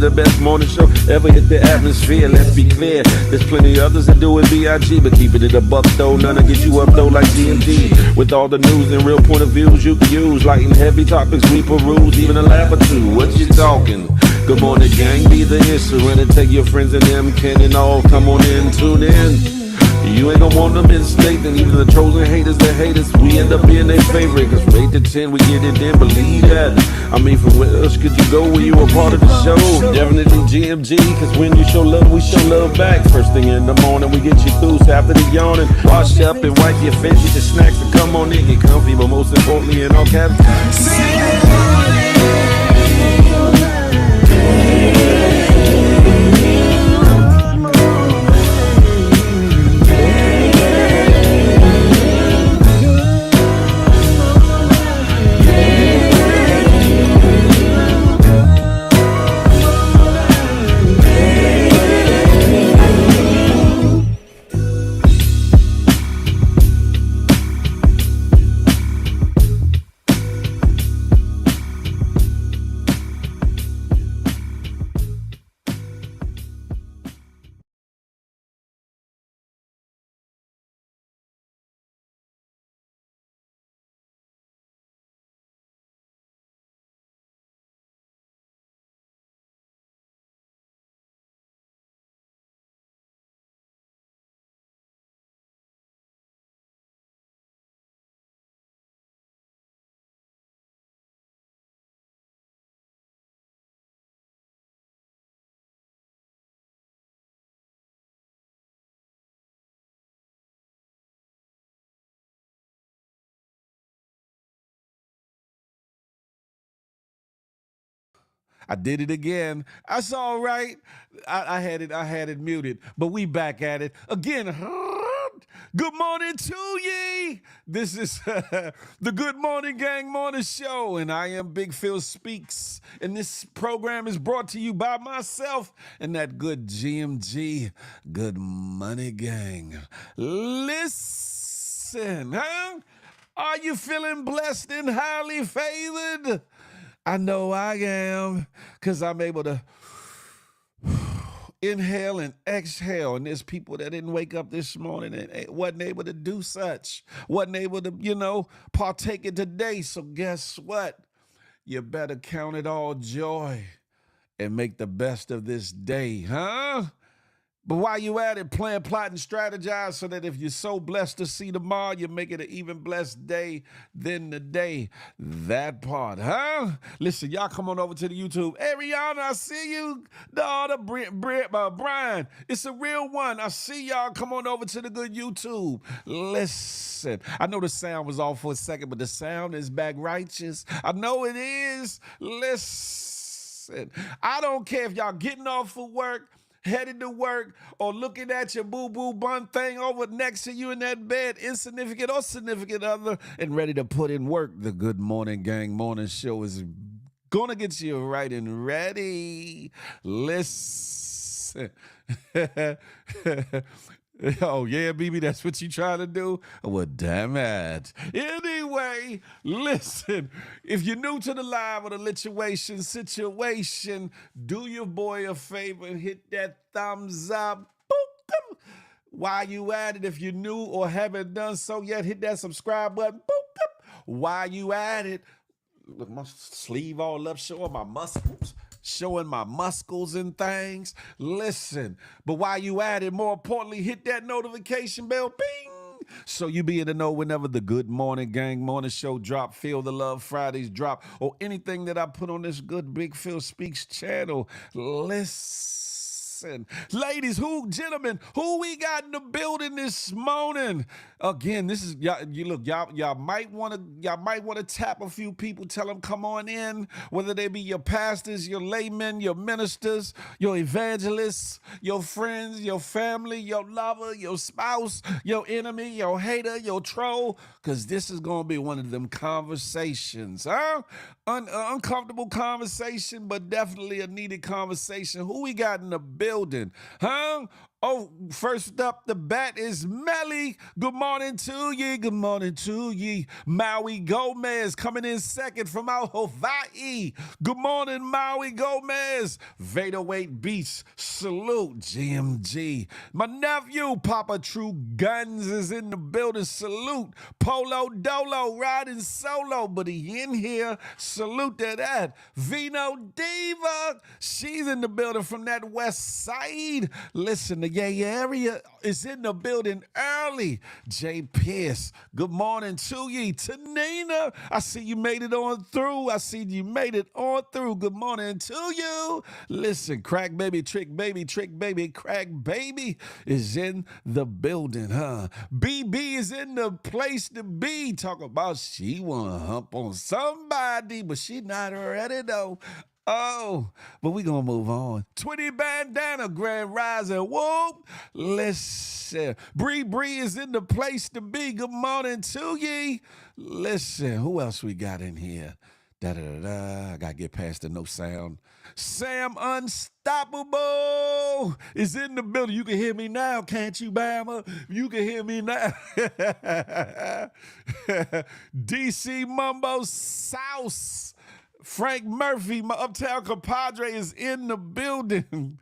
the best morning show ever hit the atmosphere. Let's be clear, there's plenty others that do it B.I.G. But keeping it a buck though, none to get you up though like GMG. With all the news and real point of views you can use, light and heavy topics we peruse, even a laugh or two. What you talking? Good morning, gang, be the instrument and take your friends and them kin and all. Come on in, tune in. You ain't gonna want them in state, and even the trolls and haters that hate us, we end up being their favorite. Cause from 8 to 10, we get it in, believe that. I mean, from where else could you go when you were part of the show? Definitely GMG, cause when you show love, we show love back. First thing in the morning, we get you through, so after the yawning, wash up and wipe your face, get your snacks and come on in, get comfy, but most importantly, in all caps, I did it again. That's all right. I had it muted, but we back at it again. Good morning to ye. This is the Good Morning Gang Morning Show, and I am Big Phil Speaks. And this program is brought to you by myself and that good GMG, Good Money Gang. Listen, huh? Are you feeling blessed and highly favored? I know I am, because I'm able to inhale and exhale. And there's people that didn't wake up this morning and wasn't able to do such, wasn't able to, partake in today. So guess what? You better count it all joy and make the best of this day, huh? But while you at it, plan, plot, and strategize so that if you're so blessed to see tomorrow, you make it an even blessed day than the day. That part, huh? Listen, y'all come on over to the YouTube. Hey, Rihanna, I see you. Daughter, Brian, it's a real one. I see y'all. Come on over to the good YouTube. Listen, I know the sound was off for a second, but the sound is back righteous. I know it is. Listen, I don't care if y'all getting off for work, headed to work, or looking at your boo-boo bun thing over next to you in that bed, insignificant or significant other, and ready to put in work. The Good Morning Gang Morning Show is gonna get you right and ready. Listen. Oh, yeah, baby, that's what you trying to do? Well, damn it. Anyway, listen, if you're new to the live or the situation, do your boy a favor and hit that thumbs up. Boop. While you at it, if you're new or haven't done so yet, hit that subscribe button. Boop. While you at it, look, my sleeve all up, showing my muscles. Showing my muscles and things. Listen, but while you at it, more importantly, hit that notification bell, ping, so you be in the know whenever the Good Morning Gang Morning Show drop, Feel the Love Fridays drop, or anything that I put on this good Big Phil Speaks channel. Listen, ladies, gentlemen, who we got in the building this morning? Again, this is y'all might want to tap a few people, tell them come on in, whether they be your pastors, your laymen, your ministers, your evangelists, your friends, your family, your lover, your spouse, your enemy, your hater, your troll, because this is going to be one of them conversations, huh? Uncomfortable conversation, but definitely a needed conversation. Who we got in the building, huh? Oh, first up the bat is Melly. Good morning to ye. Good morning to ye. Maui Gomez coming in second from out Hawaii. Good morning, Maui Gomez. Veda Weight Beats. Salute, GMG. My nephew, Papa True Guns, is in the building. Salute. Polo Dolo riding solo, but he in here. Salute to that. Vino Diva. She's in the building from that west side. Listen, the Yay area is in the building early. Jay Pierce, good morning to ye. Tanina, I see you made it on through. I see you made it on through. Good morning to you. Listen, Crack Baby, Trick Baby, Crack Baby is in the building, huh? BB is in the place to be. Talk about she wanna hump on somebody, but she not ready though. Oh, but we gonna move on. 20 bandana, Grand Rising. Whoop. Listen. Bree is in the place to be. Good morning to ye. Listen, who else we got in here? Da-da-da-da. I gotta get past the no sound. Sam Unstoppable is in the building. You can hear me now, can't you, Bama? You can hear me now. DC Mumbo Sauce. Frank Murphy, my uptown compadre, is in the building.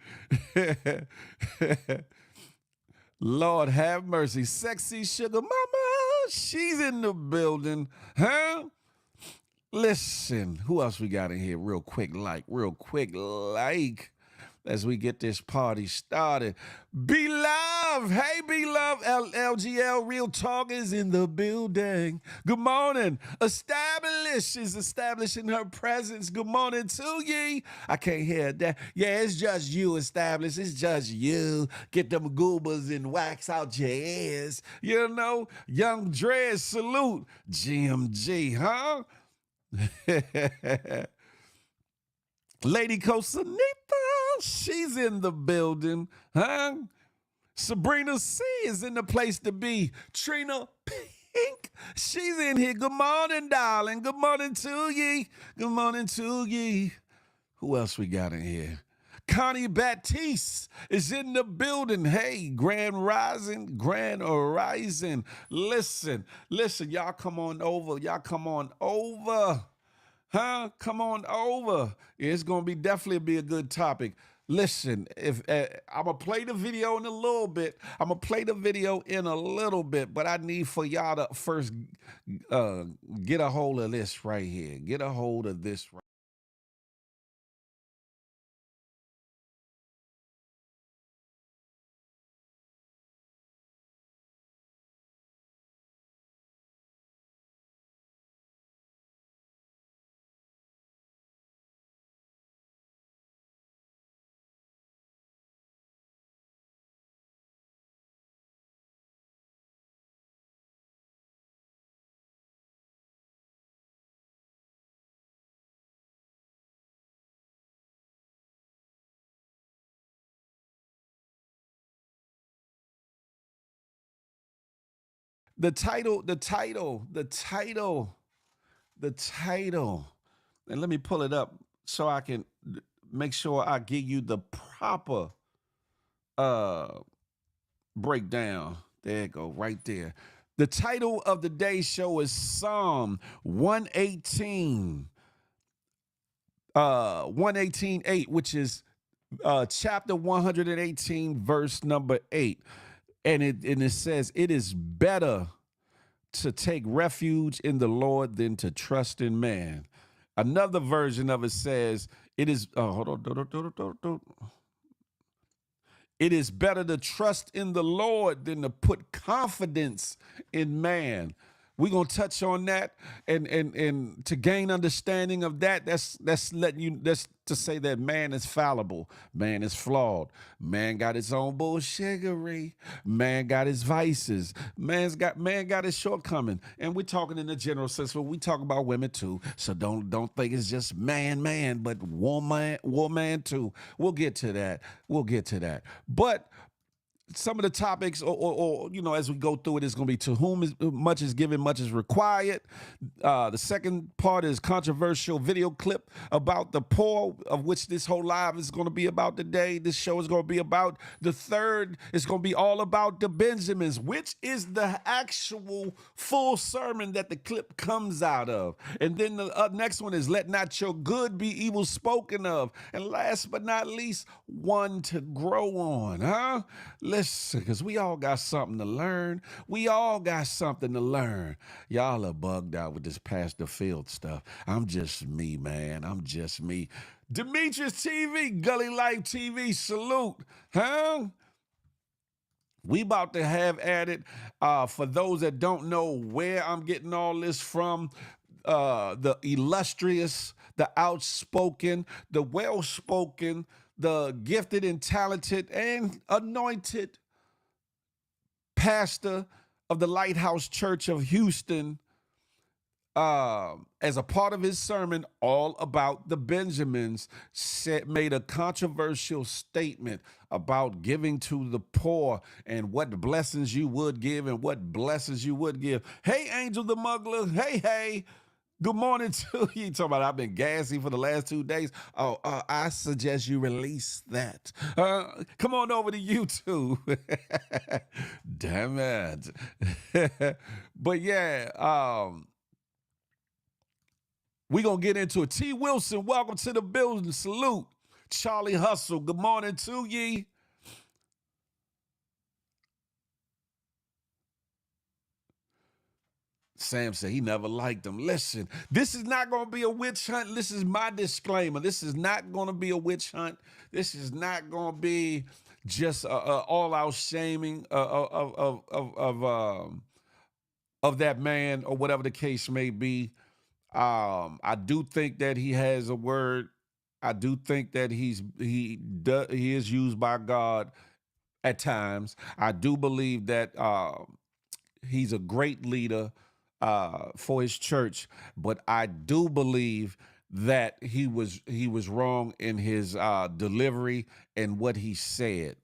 Lord have mercy. Sexy Sugar Mama, she's in the building. Huh? Listen, who else we got in here? Real quick like. As we get this party started. Beloved, hey Beloved, LGL Real Talk is in the building. Good morning. Establish is establishing her presence. Good morning to ye. I can't hear that. Yeah, it's just you, Establish. It's just you. Get them goobers and wax out your ears. You know, Young Dread, salute. GMG, huh? Lady Cosanita, she's in the building, huh? Sabrina C is in the place to be. Trina Pink, she's in here. Good morning, darling. Good morning to ye. Good morning to ye. Who else we got in here? Connie Baptiste is in the building. Hey, Grand Horizon. Listen, y'all come on over. Huh? Come on over. It's going to definitely be a good topic. Listen, if I'm going to play the video in a little bit. But I need for y'all to first get a hold of this right here. Get a hold of this right. The title. And let me pull it up so I can make sure I give you the proper breakdown. There you go, right there. The title of the day's show is Psalm 118, 118:8, which is chapter 118, verse number 8. And it says, it is better to take refuge in the Lord than to trust in man. Another version of it says, it is, it is better to trust in the Lord than to put confidence in man. We're gonna touch on that, and to gain understanding of that, that's to say that man is fallible, man is flawed, man got his own bullshiggery, man got his vices, man got his shortcoming, and we're talking in the general sense, but we talk about women too. So don't think it's just man, but woman too. We'll get to that. But some of the topics, or as we go through it, it's going to be to whom much is given, much is required. The second part is controversial video clip about the poor, of which this whole live is going to be about today. This show is going to be about. The third is going to be all about the Benjamins, which is the actual full sermon that the clip comes out of. And then the next one is let not your good be evil spoken of. And last but not least, one to grow on, huh? Listen, because we all got something to learn. We all got something to learn. Y'all are bugged out with this Pastor Field stuff. I'm just me, man. I'm just me. Demetrius TV, Gully Life TV, salute, huh? We about to have at it. For those that don't know where I'm getting all this from, the illustrious, the outspoken, the well-spoken, the gifted and talented and anointed pastor of the Lighthouse Church of Houston, as a part of his sermon all about the Benjamins, made a controversial statement about giving to the poor and what blessings you would give and what blessings you would give. Hey, Angel the Muggler. Hey. Good morning to you. Talking about I've been gassy for the last 2 days. Oh, I suggest you release that. Come on over to YouTube. Damn it. But yeah, we're going to get into it. T. Wilson, welcome to the building. Salute. Charlie Hustle, good morning to ye. Sam said he never liked them. Listen, this is not going to be a witch hunt. This is my disclaimer. This is not going to be a witch hunt. This is not going to be just all-out shaming of that man or whatever the case may be. I do think that he has a word. I do think that he is used by God at times. I do believe that he's a great leader for his church, but I do believe that he was wrong in his delivery and what he said.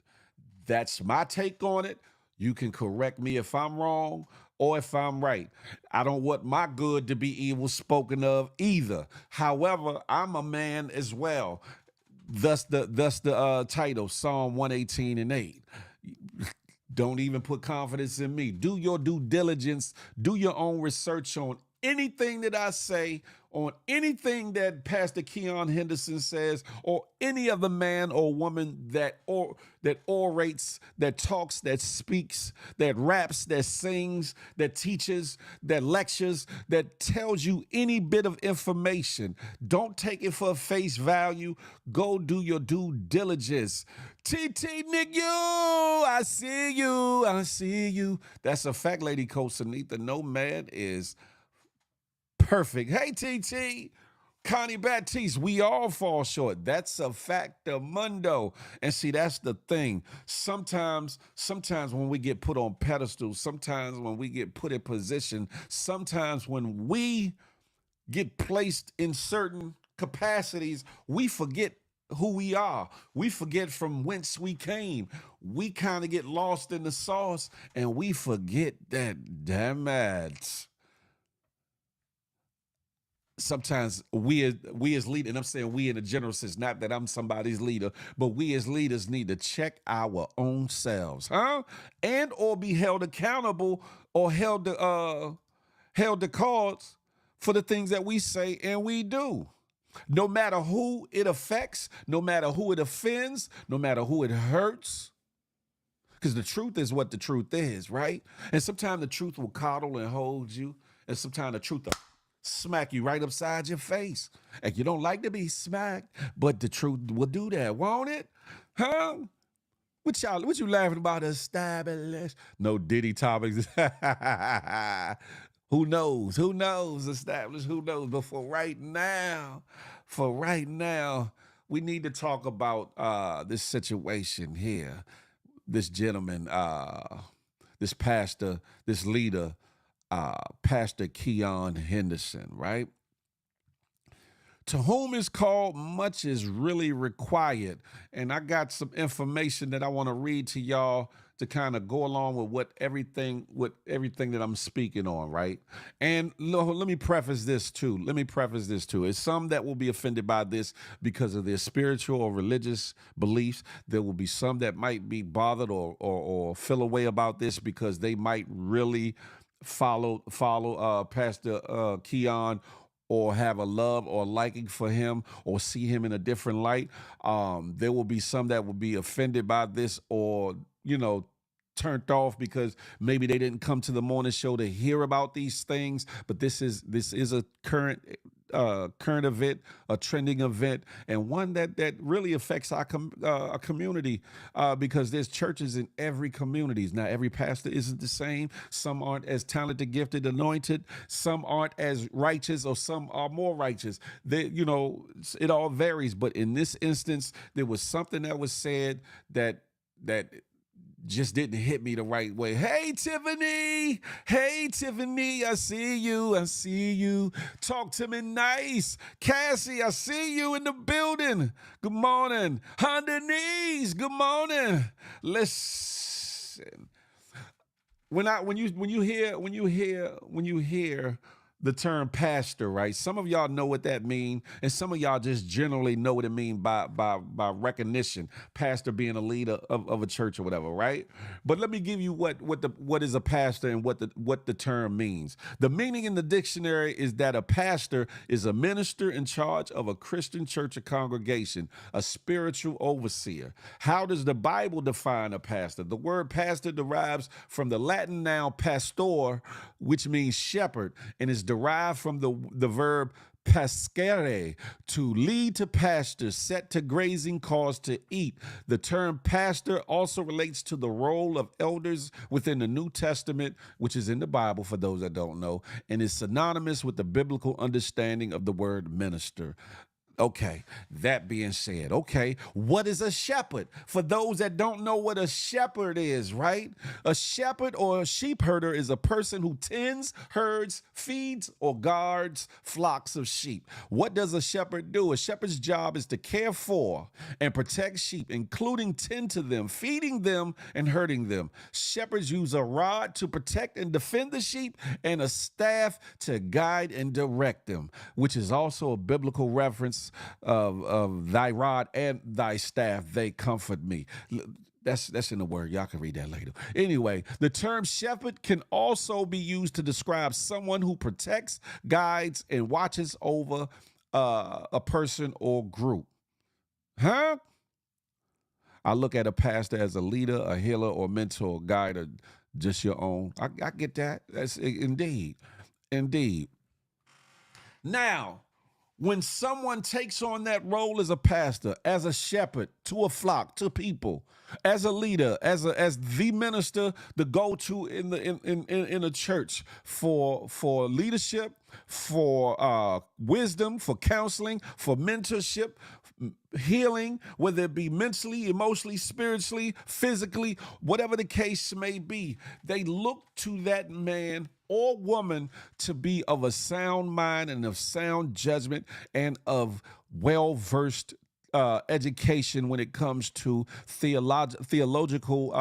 That's my take on it. You can correct me if I'm wrong or if I'm right. I don't want my good to be evil spoken of either. However, I'm a man as well. Thus the title, Psalm 118:8. Don't even put confidence in me. Do your due diligence. Do your own research on anything that I say, on anything that Pastor Keon Henderson says, or any other man or woman that orates, that talks, that speaks, that raps, that sings, that teaches, that lectures, that tells you any bit of information. Don't take it for face value. Go do your due diligence. TT Nick, I see you. I see you. That's a fact, Lady Coach Anita. No man is perfect. Hey, TT. Connie Baptiste, we all fall short. That's a factamundo. And see, that's the thing. Sometimes when we get put on pedestals, sometimes when we get put in position, sometimes when we get placed in certain capacities, we forget who we are. We forget from whence we came. We kind of get lost in the sauce and we forget that, damn it. Sometimes we as leaders, and I'm saying we in a general sense, not that I'm somebody's leader, but we as leaders need to check our own selves, huh? And or be held accountable or held to cause for the things that we say and we do. No matter who it affects, no matter who it offends, no matter who it hurts. Because the truth is what the truth is, right? And sometimes the truth will coddle and hold you. And sometimes the truth will smack you right upside your face. And you don't like to be smacked, but the truth will do that, won't it? Huh? What you laughing about? Established? No Diddy topics. Who knows? Who knows? Established? Who knows? But for right now, we need to talk about this situation here. This gentleman, this pastor, this leader, Pastor Keon Henderson, right? To whom is called, much is really required. And I got some information that I want to read to y'all to kind of go along with everything that I'm speaking on, right? And let me preface this too. It's some that will be offended by this because of their spiritual or religious beliefs. There will be some that might be bothered or feel a way about this because they might really follow Pastor Keon, or have a love or liking for him, or see him in a different light. There will be some that will be offended by this, or turned off because maybe they didn't come to the morning show to hear about these things. But this is a current event, a trending event, and one that really affects our community, because there's churches in every community. Now, every pastor isn't the same. Some aren't as talented, gifted, anointed. Some aren't as righteous, or some are more righteous. It all varies. But in this instance, there was something that was said that just didn't hit me the right way. Hey, Tiffany. Hey, Tiffany. I see you. Talk to me nice. Cassie, I see you in the building. Good morning. Hondanese, good morning. Listen. When you hear the term pastor, right? Some of y'all know what that means, and some of y'all just generally know what it means by recognition. Pastor being a leader of a church or whatever, right? But let me give you what is a pastor and what the term means. The meaning in the dictionary is that a pastor is a minister in charge of a Christian church or congregation, a spiritual overseer. How does the Bible define a pastor? The word pastor derives from the Latin noun pastor, which means shepherd, and is derived from the verb pascere, to lead to pasture, set to grazing, cause to eat. The term pastor also relates to the role of elders within the New Testament, which is in the Bible for those that don't know, and is synonymous with the biblical understanding of the word minister. Okay, that being said, what is a shepherd? For those that don't know what a shepherd is, right? A shepherd or a sheep herder is a person who tends, herds, feeds, or guards flocks of sheep. What does a shepherd do? A shepherd's job is to care for and protect sheep, including tend to them, feeding them, and herding them. Shepherds use a rod to protect and defend the sheep, and a staff to guide and direct them, which is also a biblical reference of thy rod and thy staff, they comfort me. That's in the word. Y'all can read that later. Anyway, the term shepherd can also be used to describe someone who protects, guides, and watches over a person or group. Huh? I look at a pastor as a leader, a healer, or mentor, guide, or just your own. I get that. That's indeed. Now, when someone takes on that role as a pastor, as a shepherd to a flock, to people, as a leader, as the minister, the go-to in a church for leadership, for wisdom, for counseling, for mentorship, healing, whether it be mentally, emotionally, spiritually, physically, whatever the case may be, they look to that man or woman to be of a sound mind and of sound judgment and of well-versed education when it comes to theological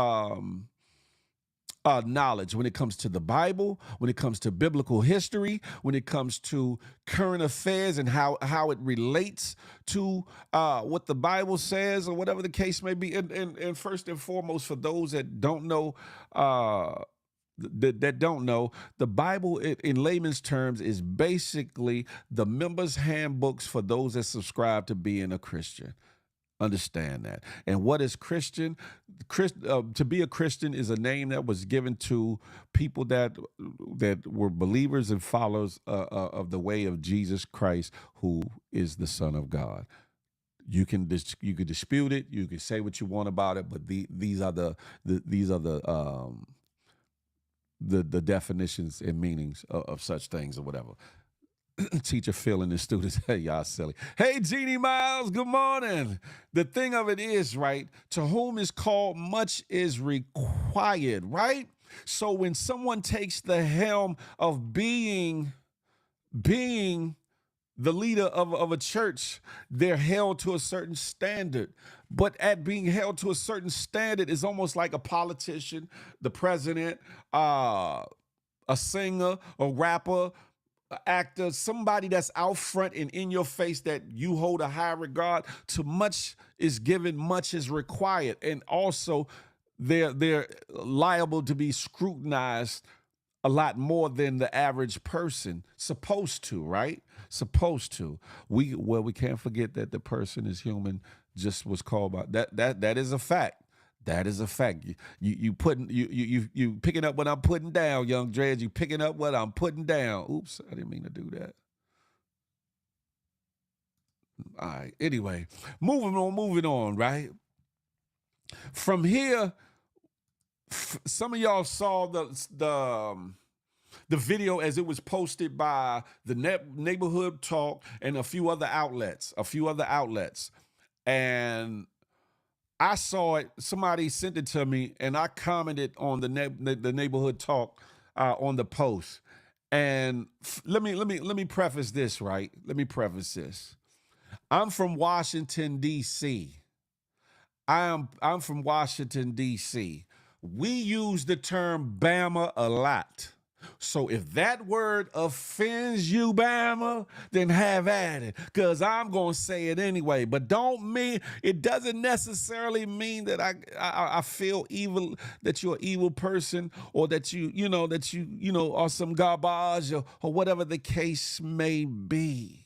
knowledge, when it comes to the Bible, when it comes to biblical history, when it comes to current affairs and how it relates to what the Bible says, or whatever the case may be. And first and foremost, for those that don't know, the Bible, in layman's terms, is basically the members' handbooks for those that subscribe to being a Christian. Understand that. And what is Christian? To be a Christian is a name that was given to people that were believers and followers of the way of Jesus Christ, who is the Son of God. You can dispute it. You can say what you want about it, but these are the definitions and meanings of such things or whatever. Teacher feeling the students. Hey, y'all silly. Hey, Jeannie Miles, good morning. The thing of it is, right, to whom is called, much is required, right? So when someone takes the helm of being the leader of a church, they're held to a certain standard. but at being held to a certain standard is almost like a politician, the president, a singer, a rapper, an actor, somebody that's out front and in your face that you hold a high regard. To much is given, much is required. And also they're liable to be scrutinized a lot more than the average person supposed to, right? Supposed to. We can't forget that the person is human, just was called by that is a fact. That is a fact. You picking up what I'm putting down, young Dredge. You picking up what I'm putting down. Oops, I didn't mean to do that. All right. Anyway, moving on, right? From here, some of y'all saw the video as it was posted by the Neighborhood Talk and a few other outlets. And I saw it. Somebody sent it to me, and I commented on the Neighborhood Talk on the post. And let me preface this, right? Let me preface this. I'm from Washington, D.C. I'm from Washington, D.C. We use the term Bama a lot. So if that word offends you, Bama, then have at it, because I'm going to say it anyway. But it doesn't necessarily mean that I feel evil, that you're an evil person, or that you are some garbage, or whatever the case may be.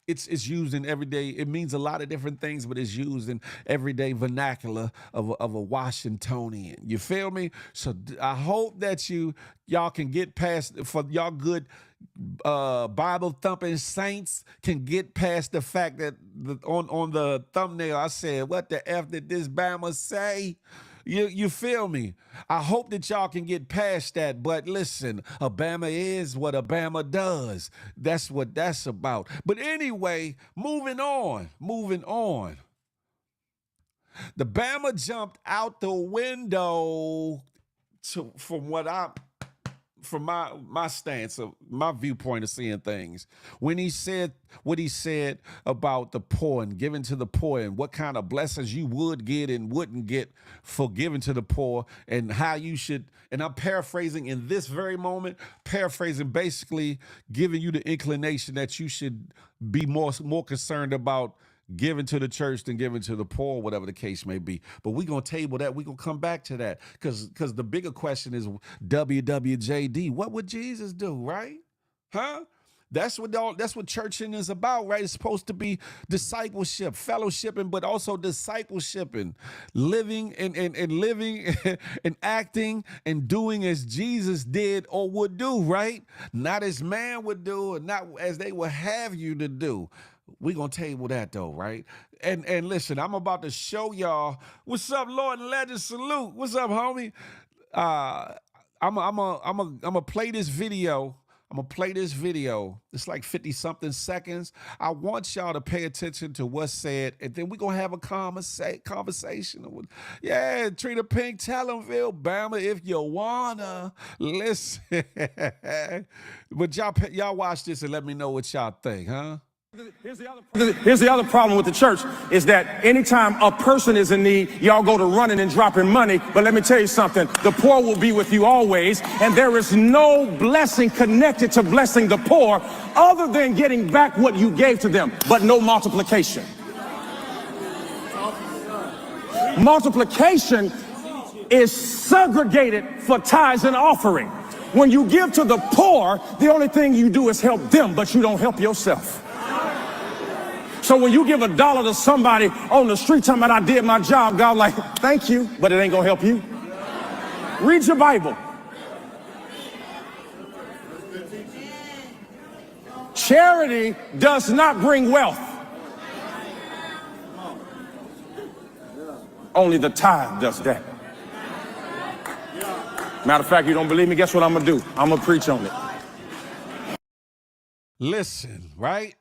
It's used in everyday, it means a lot of different things, but it's used in everyday vernacular of a Washingtonian. You feel me? So I hope that y'all can get past, for y'all good Bible thumping saints can get past the fact that on the thumbnail I said, what the F did this Bama say? You feel me? I hope that y'all can get past that. But listen, Obama is what Obama does. That's what that's about. But anyway, moving on. The Bama jumped out the window from my stance of my viewpoint of seeing things, when he said what he said about the poor and giving to the poor, and what kind of blessings you would get and wouldn't get for giving to the poor, and how you should, and I'm paraphrasing in this very moment, basically giving you the inclination that you should be more concerned about giving to the church than giving to the poor, whatever the case may be. But we're going to table that. We're going to come back to that, because the bigger question is WWJD. What would Jesus do, right? Huh? That's what churching is about, right? It's supposed to be discipleship, fellowshipping, but also discipleshipping, living and living and acting and doing as Jesus did or would do, right? Not as man would do, and not as they would have you to do. We're going to table that though, right? And listen, I'm about to show y'all. What's up, Lord and Legend? Salute. What's up, homie? I'm gonna play this video. It's like 50-something seconds. I want y'all to pay attention to what's said, and then we're going to have a conversation. Yeah, Trina Pink, tell them, Bama, if you wanna. Listen. But y'all watch this and let me know what y'all think, huh? Here's the other problem with the church, is that anytime a person is in need, y'all go to running and dropping money. But let me tell you something, the poor will be with you always, and there is no blessing connected to blessing the poor other than getting back what you gave to them, but no multiplication. Multiplication is segregated for tithes and offering. When you give to the poor, the only thing you do is help them, but you don't help yourself. So when you give $1 to somebody on the street talking about I did my job, God like, thank you, but it ain't gonna help you. Read your Bible. Charity does not bring wealth. Only the tithe does that. Matter of fact, you don't believe me? Guess what I'm gonna do? I'm gonna preach on it. Listen, right?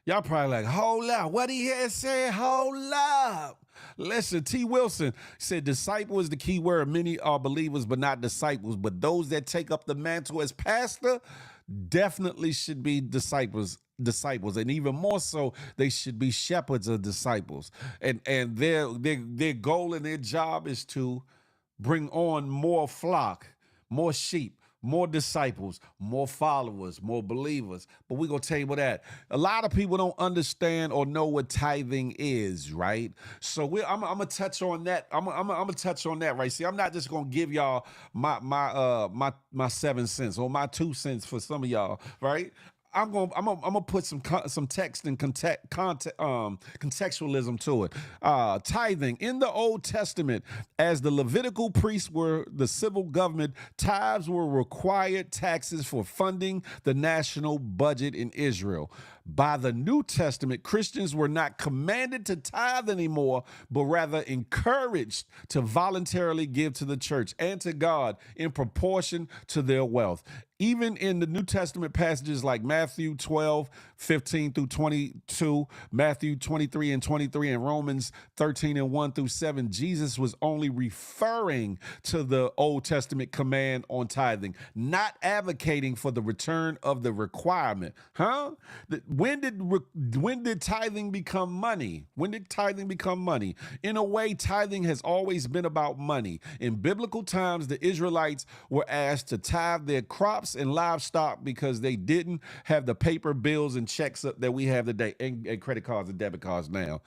Y'all probably like, hold up. What he had said, hold up. Listen, T. Wilson said disciple is the key word. Many are believers, but not disciples. But those that take up the mantle as pastor definitely should be disciples. disciples, and even more so, they should be shepherds of disciples. And their goal and their job is to bring on more flock, more sheep, more disciples, more followers, more believers. But we're gonna table that. A lot of people don't understand or know what tithing is, right? So I'm gonna touch on that. I'm gonna touch on that, right? See, I'm not just gonna give y'all my 7 cents or my 2 cents for some of y'all, right? I'm gonna put some text and contextualism to it. Tithing in the Old Testament, as the Levitical priests were the civil government, tithes were required taxes for funding the national budget in Israel. By the New Testament, Christians were not commanded to tithe anymore, but rather encouraged to voluntarily give to the church and to God in proportion to their wealth. Even in the New Testament passages like Matthew 12:15 through 22, Matthew 23:23, and Romans 13:1 through 7, Jesus was only referring to the Old Testament command on tithing, not advocating for the return of the requirement. When did tithing become money? When did tithing become money? In a way, tithing has always been about money. In biblical times, the Israelites were asked to tithe their crops and livestock because they didn't have the paper bills and checks that we have today, and credit cards and debit cards now.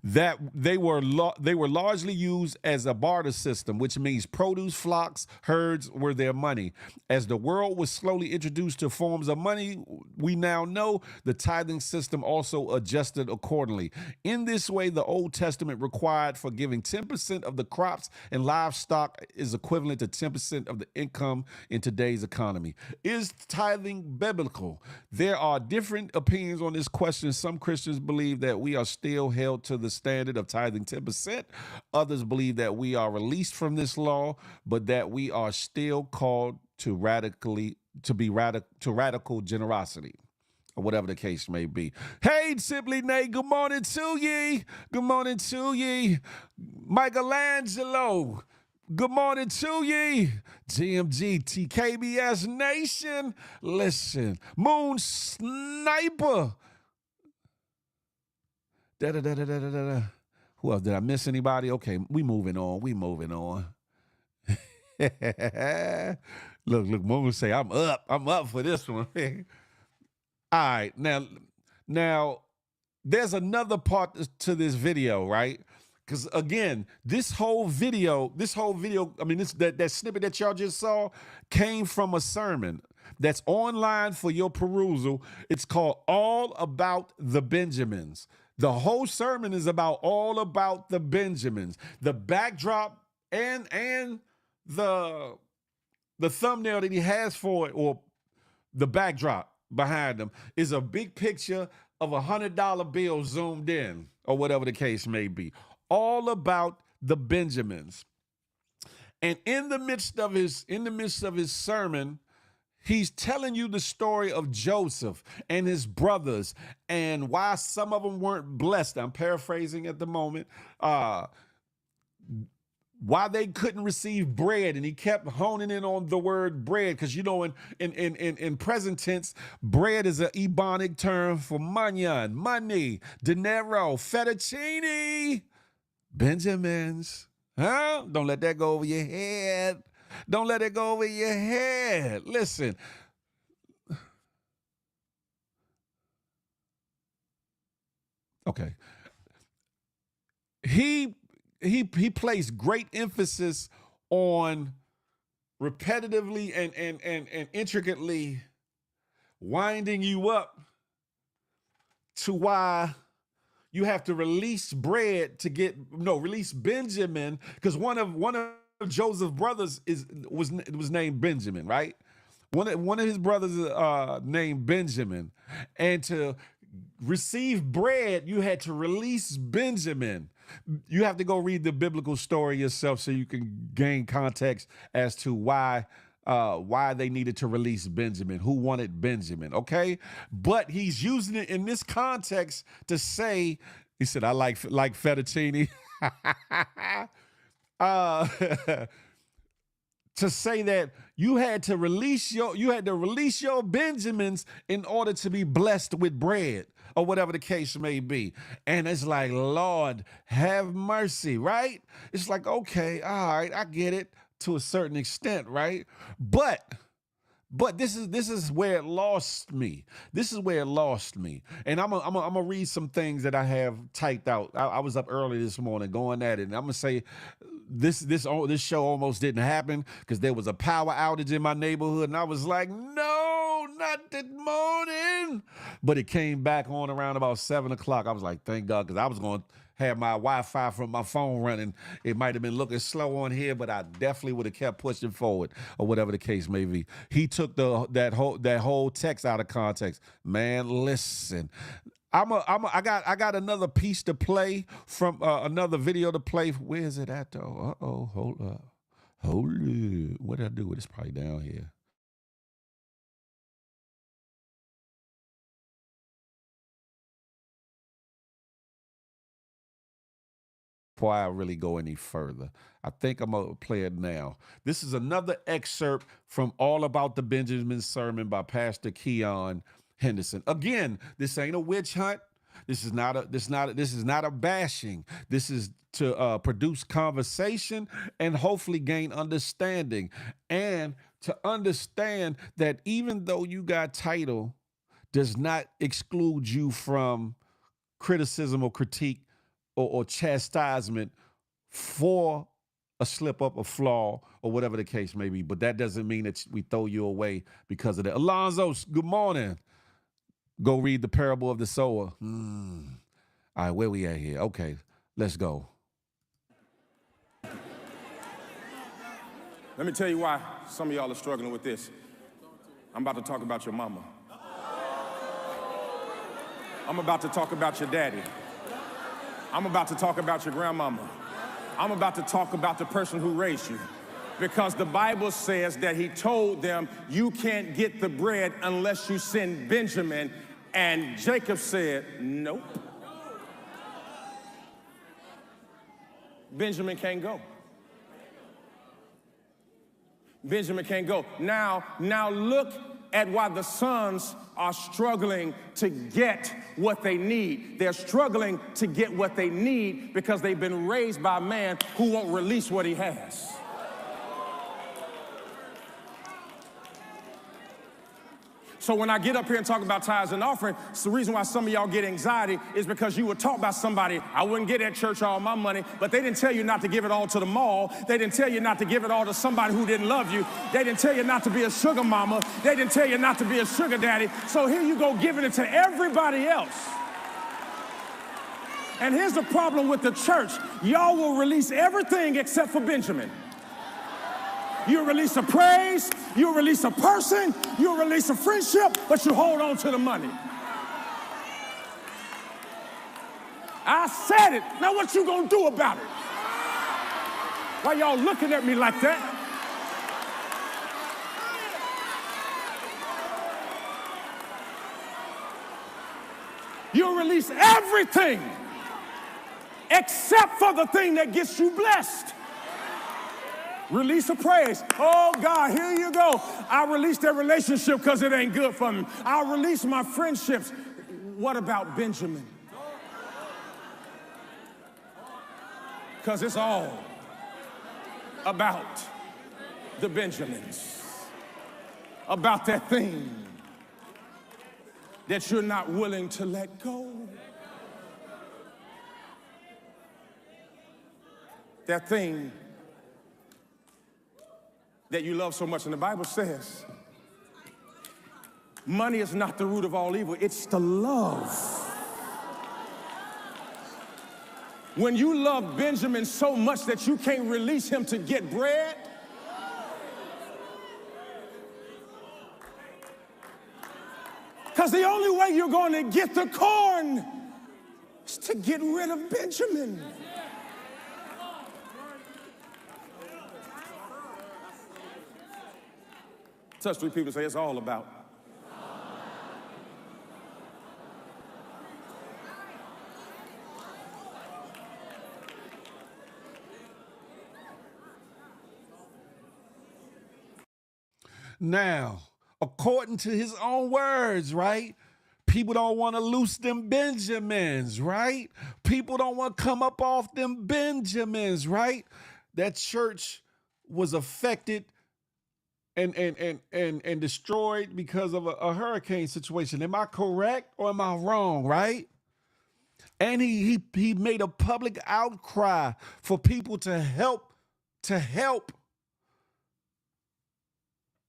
That they were largely used as a barter system, which means produce, flocks, herds were their money. As the world was slowly introduced to forms of money we now know, the tithing system also adjusted accordingly. In this way, the Old Testament required for giving 10% of the crops and livestock is equivalent to 10% of the income in today's economy. Is tithing biblical? There are different opinions on this question. Some Christians believe that we are still held to the standard of tithing 10%. Others believe that we are released from this law, but that we are still called to radical generosity, or whatever the case may be. Hey, Simply Nate, good morning to ye. Good morning to ye. Michelangelo, good morning to ye. GMG, TKBS Nation. Listen, Moon Sniper. Da-da-da-da-da-da-da. Who else? Did I miss anybody? Okay, we moving on. Look, Moon say, I'm up for this one. All right, now, there's another part to this video, right? Because again, this whole video, I mean, that snippet that y'all just saw came from a sermon that's online for your perusal. It's called All About the Benjamins. The whole sermon is all about the Benjamins. The backdrop and the thumbnail that he has for it, or the backdrop behind him, is a big picture of $100 bill zoomed in, or whatever the case may be. All about the Benjamins. And in the midst of his sermon, he's telling you the story of Joseph and his brothers and why some of them weren't blessed. I'm paraphrasing at the moment. Why they couldn't receive bread, and he kept honing in on the word bread, because in present tense, bread is an Ebonic term for manion, money, dinero, fettuccine, Benjamins. Don't let that go over your head. Don't let it go over your head. Listen. Okay. He placed great emphasis on repetitively and intricately winding you up to why you have to release bread to release Benjamin, because one of Joseph's brothers was named Benjamin, right? One of his brothers named Benjamin, and to receive bread, you had to release Benjamin. You have to go read the biblical story yourself so you can gain context as to why they needed to release Benjamin, who wanted Benjamin, okay? But he's using it in this context to say, he said, I like fettuccine. to say that you had to release your Benjamins in order to be blessed with bread or whatever the case may be. And it's like, Lord, have mercy, right? It's like, okay, all right, I get it to a certain extent, right? But this is where it lost me. This is where it lost me. And I'm gonna read some things that I have typed out. I was up early this morning going at it, and I'm gonna say this show almost didn't happen because there was a power outage in my neighborhood, and I was like, no, not this morning. But it came back on around about 7 o'clock. I was like, thank God, because I was going to have my Wi-Fi from my phone running. It might have been looking slow on here, but I definitely would have kept pushing forward, or whatever the case may be. He took that whole text out of context. Man, listen. I got another piece to play from another video to play. Where is it at though? Hold up. Hold it. What did I do with it? It's probably down here. Before I really go any further, I think I'm going to play it now. This is another excerpt from All About the Benjamin sermon by Pastor Keon Henderson. Again, this ain't a witch hunt. This is not a bashing. This is to produce conversation and hopefully gain understanding, and to understand that even though you got title, does not exclude you from criticism or critique or chastisement for a slip up, a flaw, or whatever the case may be. But that doesn't mean that we throw you away because of that. Alonzo, good morning. Go read the parable of the sower. All right, where we at here? Okay, let's go. Let me tell you why some of y'all are struggling with this. I'm about to talk about your mama. I'm about to talk about your daddy. I'm about to talk about your grandmama. I'm about to talk about the person who raised you. Because the Bible says that he told them, you can't get the bread unless you send Benjamin. And Jacob said, nope. Benjamin can't go. Benjamin can't go. Now look at why the sons are struggling to get what they need. They're struggling to get what they need because they've been raised by a man who won't release what he has. So when I get up here and talk about tithes and offering, it's the reason why some of y'all get anxiety is because you were taught by somebody, I wouldn't get at church all my money, but they didn't tell you not to give it all to the mall. They didn't tell you not to give it all to somebody who didn't love you. They didn't tell you not to be a sugar mama. They didn't tell you not to be a sugar daddy. So here you go giving it to everybody else. And here's the problem with the church. Y'all will release everything except for Benjamin. You release a praise, you release a person, you release a friendship, but you hold on to the money. I said it. Now what you gonna do about it? Why y'all looking at me like that? You release everything except for the thing that gets you blessed. Release a praise. Oh, God, here you go. I released that relationship because it ain't good for me. I'll release my friendships. What about Benjamin? Because it's all about the Benjamins. About that thing that you're not willing to let go. That thing that you love so much. And the Bible says, money is not the root of all evil, it's the love. When you love Benjamin so much that you can't release him to get bread, because the only way you're going to get the corn is to get rid of Benjamin. Touch three people and say, it's all about. Now, according to his own words, right? People don't want to loose them Benjamins, right? People don't want to come up off them Benjamins, right? That church was affected and destroyed because of a hurricane situation. Am I correct or am I wrong, right? And he made a public outcry for people to help.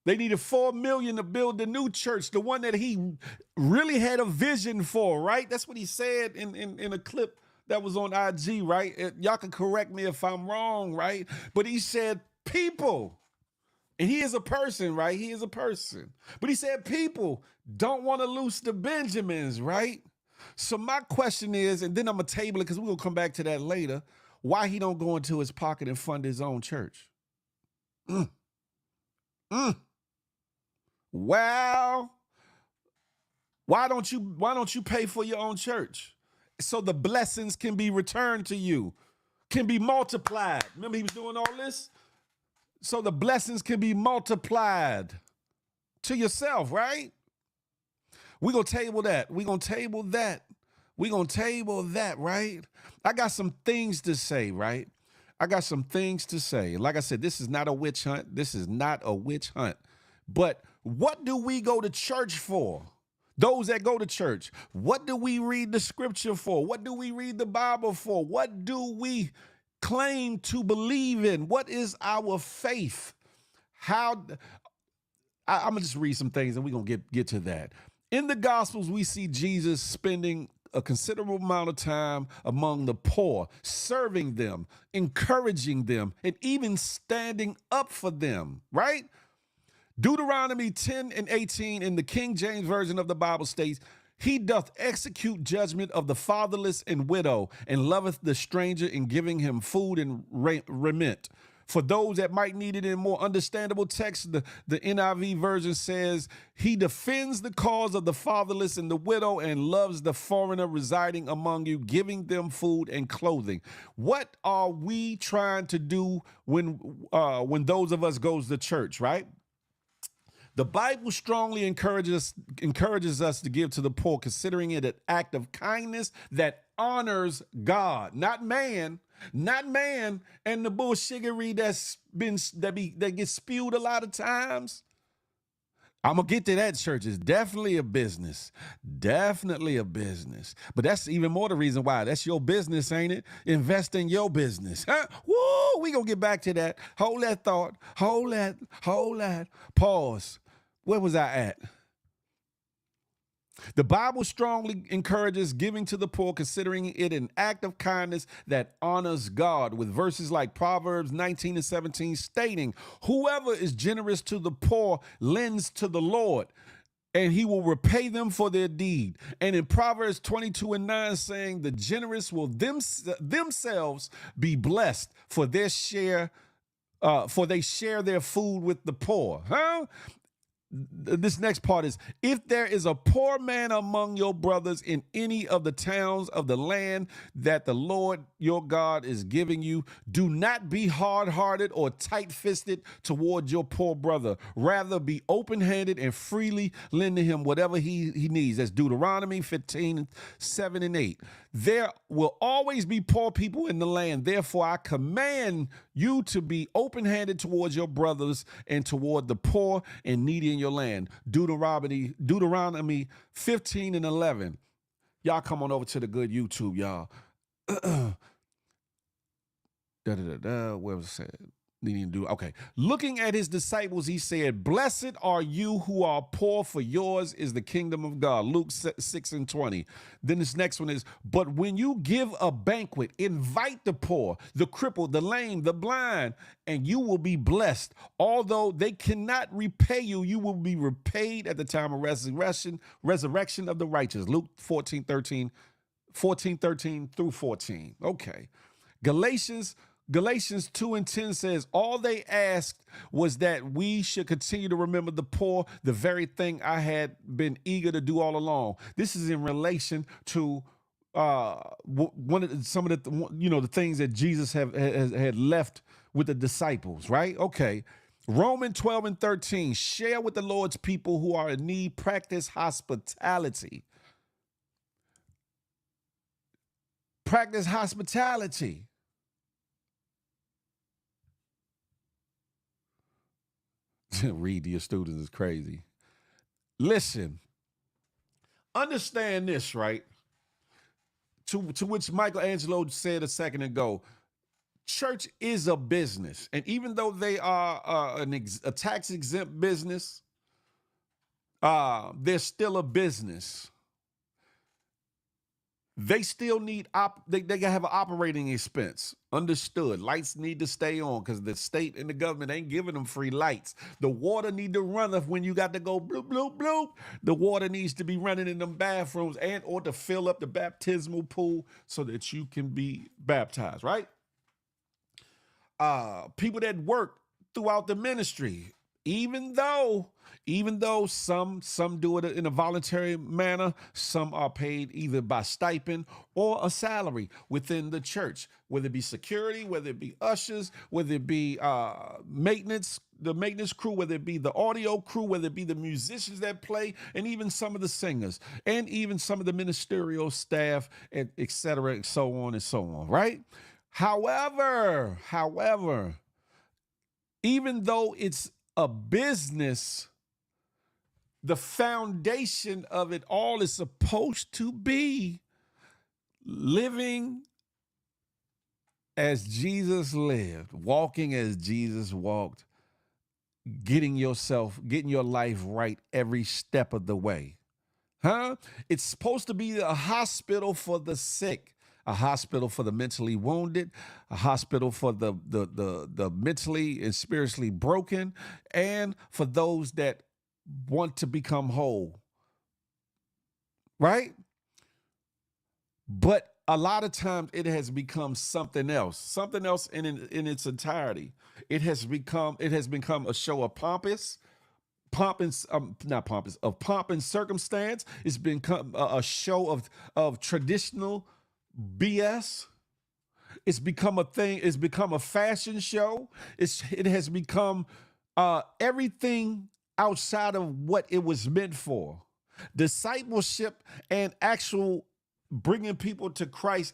They needed $4 million to build the new church, the one that he really had a vision for, right? That's what he said in a clip that was on IG, right? Y'all can correct me if I'm wrong, right? But he said people, and he is a person, right? He is a person. But he said people don't want to loose the Benjamins, right? So my question is, and then I'm going to table it because we're going to come back to that later, why he don't go into his pocket and fund his own church? Well, why don't you pay for your own church so the blessings can be returned to you, can be multiplied? Remember he was doing all this? So the blessings can be multiplied to yourself, right? We're going to table that. We're going to table that. We're going to table that, right? I got some things to say, right? I got some things to say. Like I said, this is not a witch hunt. This is not a witch hunt. But what do we go to church for? Those that go to church, what do we read the scripture for? What do we read the Bible for? What do we claim to believe in? What is our faith? I'm gonna just read some things and we're gonna get to that. In the Gospels, we see Jesus spending a considerable amount of time among the poor, serving them, encouraging them, and even standing up for them, right? Deuteronomy 10 and 18 in the King James Version of the Bible states, he doth execute judgment of the fatherless and widow, and loveth the stranger in giving him food and raiment. For those that might need it in more understandable text, the NIV version says, he defends the cause of the fatherless and the widow and loves the foreigner residing among you, giving them food and clothing. What are we trying to do when those of us goes to church, right? The Bible strongly encourages us to give to the poor, considering it an act of kindness that honors God, not man, and the bullshiggery that gets spewed a lot of times. I'm gonna get to that. Church is definitely a business, But that's even more the reason why. That's your business, ain't it? Invest in your business. Huh? Woo! We gonna get back to that. Hold that thought. Hold that. Pause. Where was I at? The Bible strongly encourages giving to the poor, considering it an act of kindness that honors God, with verses like Proverbs 19 and 17 stating, whoever is generous to the poor lends to the Lord, and he will repay them for their deed. And in Proverbs 22 and 9 saying, the generous will themselves be blessed, for they share their food with the poor. Huh? This next part is, if there is a poor man among your brothers in any of the towns of the land that the Lord your God is giving you, do not be hard-hearted or tight-fisted toward your poor brother. Rather, be open-handed and freely lend to him whatever he needs. That's Deuteronomy 15, 7 and 8. There will always be poor people in the land. Therefore, I command you to be open-handed towards your brothers and toward the poor and needy in your land. Deuteronomy 15 and 11. Y'all come on over to the good YouTube, y'all. Where was it? Okay. Looking at his disciples, he said, blessed are you who are poor, for yours is the kingdom of God. Luke 6 and 20. Then this next one is, but when you give a banquet, invite the poor, the crippled, the lame, the blind, and you will be blessed. Although they cannot repay you, you will be repaid at the time of resurrection of the righteous. Luke 14:13 through 14. Okay. Galatians 2 and 10 says, all they asked was that we should continue to remember the poor, the very thing I had been eager to do all along. This is in relation to some of the things that Jesus had left with the disciples, right? Okay. Romans 12 and 13, share with the Lord's people who are in need, practice hospitality. Practice hospitality. Read to your students is crazy. Listen, understand this, right? To which Michelangelo said a second ago, church is a business. And even though they are a tax-exempt business, they're still a business. They still need, they gotta have an operating expense. Understood. Lights need to stay on because the state and the government ain't giving them free lights. The water need to run if when you got to go bloop, bloop, bloop. The water needs to be running in them bathrooms and or to fill up the baptismal pool so that you can be baptized, right? People that work throughout the ministry, even though some do it in a voluntary manner, some are paid either by stipend or a salary within the church, whether it be security, whether it be ushers, whether it be maintenance, the maintenance crew, whether it be the audio crew, whether it be the musicians that play, and even some of the singers, and even some of the ministerial staff, and et cetera, and so on and so on, right? However, even though it's a business, the foundation of it all is supposed to be living as Jesus lived, walking as Jesus walked, getting your life right every step of the way. It's supposed to be a hospital for the sick, a hospital for the mentally wounded, a hospital for the mentally and spiritually broken, and for those that want to become whole, right? But a lot of times it has become something else in its entirety. It has become a show of pomp and circumstance. It's become a show of traditional BS. It's become a thing. It's become a fashion show. It has become everything outside of what it was meant for. Discipleship and actual bringing people to Christ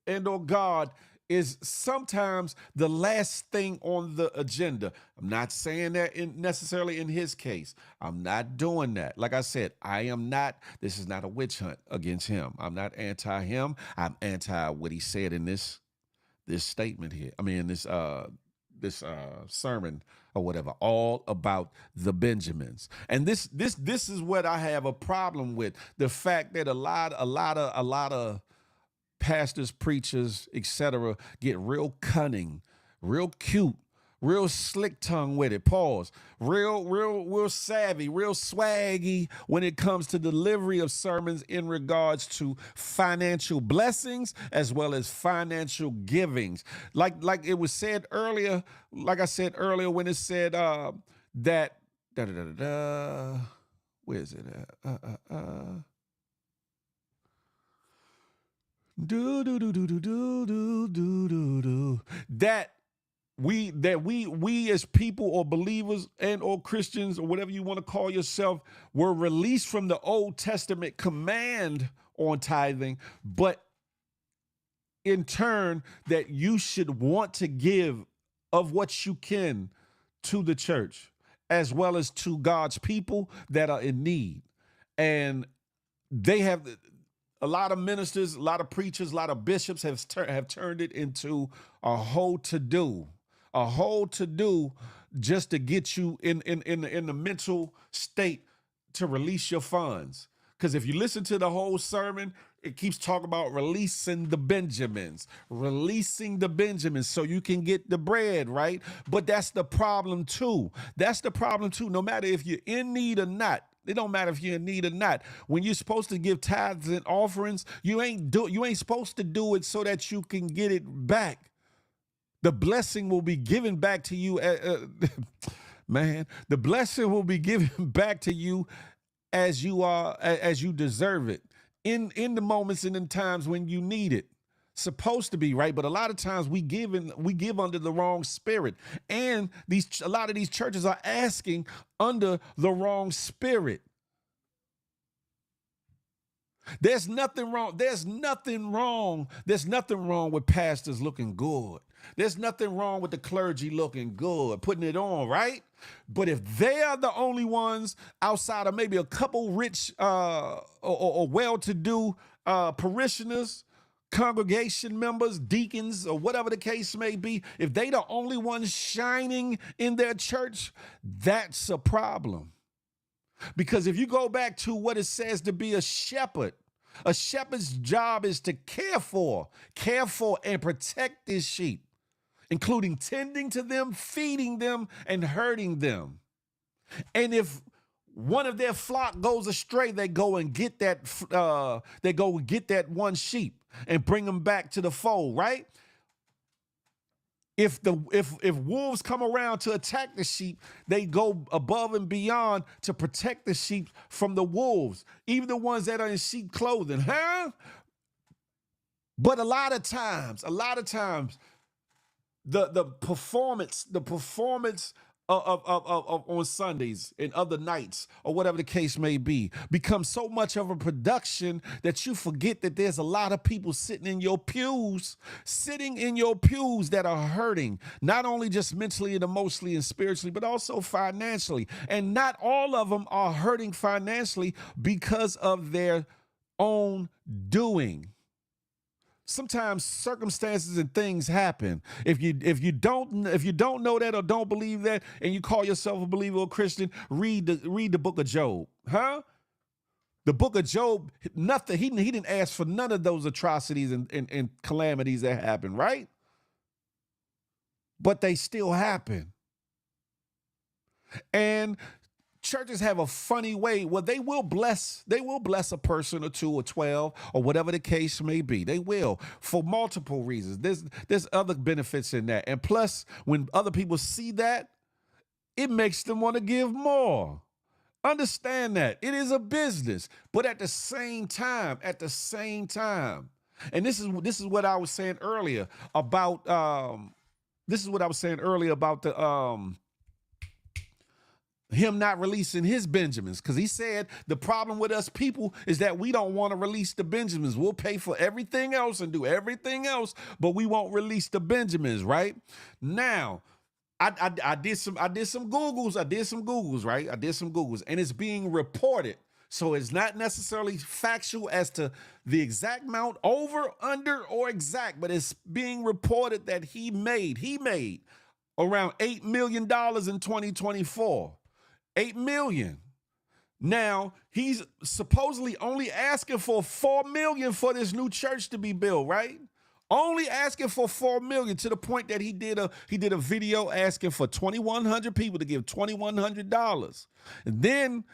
and or God is sometimes the last thing on the agenda. I'm not saying that necessarily in his case. I'm not doing that. Like I said, this is not a witch hunt against him. I'm not anti him. I'm anti what he said in this statement here. I mean, this sermon or whatever, all about the Benjamins. And this is what I have a problem with. The fact that a lot of pastors, preachers, etc., get real cunning, real cute, real slick tongue with it. Pause. Real savvy, real swaggy when it comes to delivery of sermons in regards to financial blessings as well as financial givings. Like it was said earlier, like I said earlier when it said that where is it at? That we as people or believers and or Christians or whatever you want to call yourself were released from the Old Testament command on tithing, but in turn that you should want to give of what you can to the church as well as to God's people that are in need. And they have a lot of ministers, a lot of preachers, a lot of bishops have turned it into a whole to-do just to get you in the mental state to release your funds. Because if you listen to the whole sermon, it keeps talking about releasing the Benjamins so you can get the bread, right? But that's the problem too. No matter if you're in need or not. It don't matter if you're in need or not. When you're supposed to give tithes and offerings, you ain't supposed to do it so that you can get it back. The blessing will be given back to you. Man, the blessing will be given back to you as you deserve it in the moments and in times when you need it. supposed to be, right? But a lot of times we give under the wrong spirit. And a lot of these churches are asking under the wrong spirit. There's nothing wrong. There's nothing wrong with pastors looking good. There's nothing wrong with the clergy looking good, putting it on, right? But if they are the only ones outside of maybe a couple rich or well-to-do parishioners, congregation members, deacons, or whatever the case may be, if they the only ones shining in their church, that's a problem. Because if you go back to what it says to be a shepherd's job is to care for and protect his sheep, including tending to them, feeding them, and herding them. And if one of their flock goes astray, they go and get that one sheep and bring them back to the fold, right? If wolves come around to attack the sheep, they go above and beyond to protect the sheep from the wolves, even the ones that are in sheep clothing, huh? But a lot of times, the performance of on Sundays and other nights or whatever the case may be becomes so much of a production that you forget that there's a lot of people sitting in your pews that are hurting, not only just mentally and emotionally and spiritually, but also financially. And not all of them are hurting financially because of their own doing. Sometimes circumstances and things happen. If you don't know that or don't believe that, and you call yourself a believer or Christian, read the book of Job, huh? The book of Job, nothing. He didn't ask for none of those atrocities and calamities that happened, right? But they still happen. And churches have a funny way where they will bless a person or two or 12 or whatever the case may be. They will, for multiple reasons. There's other benefits in that. And plus, when other people see that, it makes them want to give more. Understand that. It is a business. But at the same time, and this is what I was saying earlier about the him not releasing his Benjamins, because he said the problem with us people is that we don't want to release the Benjamins. We'll pay for everything else and do everything else, but we won't release the Benjamins, right? Now, I did some Googles, right? I did some Googles, and it's being reported. So it's not necessarily factual as to the exact amount, over, under, or exact, but it's being reported that he made around $8 million in 2024. 8 million. Now, he's supposedly only asking for 4 million for this new church to be built, right? Only asking for 4 million, to the point that he did a video asking for 2,100 people to give $2,100. And then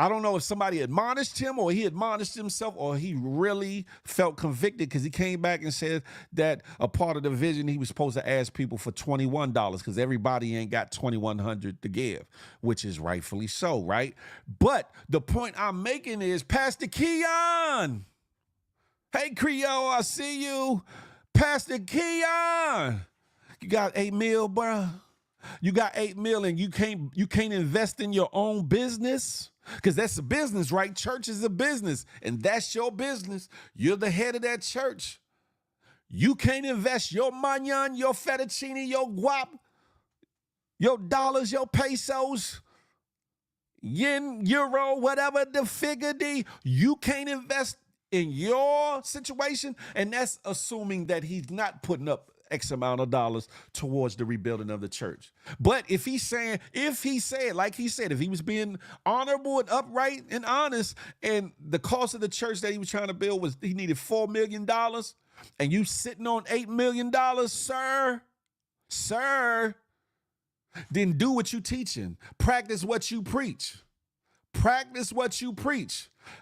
I don't know if somebody admonished him or he admonished himself or he really felt convicted, because he came back and said that a part of the vision, he was supposed to ask people for $21 because everybody ain't got $2,100 to give, which is rightfully so, right? But the point I'm making is, Pastor Keon, hey Creole, I see you. Pastor Keon, you got 8 mil, bro. You got 8 mil and you can't invest in your own business? Because that's a business, right? Church is a business, and that's your business. You're the head of that church. You can't invest your manyan, your fettuccine, your guap, your dollars, your pesos, yen, euro, whatever the figure be. You can't invest in your situation, and that's assuming that he's not putting up X amount of dollars towards the rebuilding of the church. But if he said, like he said, if he was being honorable and upright and honest, and the cost of the church that he was trying to build was, he needed $4 million, and you sitting on $8 million, sir, then do what you teaching. Practice what you preach.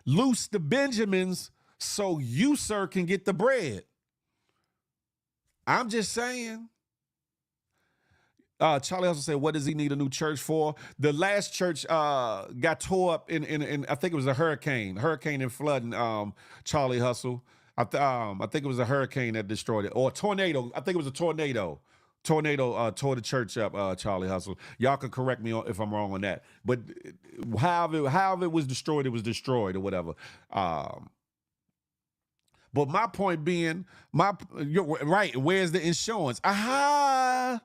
Loose the Benjamins so you, sir, can get the bread. I'm just saying. Charlie also said, what does he need a new church for? The last church got tore up in I think it was a hurricane and flooding, Charlie Hustle. I think it was a hurricane that destroyed it, or a tornado. I think it was a tornado. Tornado tore the church up. Charlie Hustle. Y'all can correct me if I'm wrong on that. But however it was destroyed or whatever. But my point being, you're right. Where's the insurance? Aha,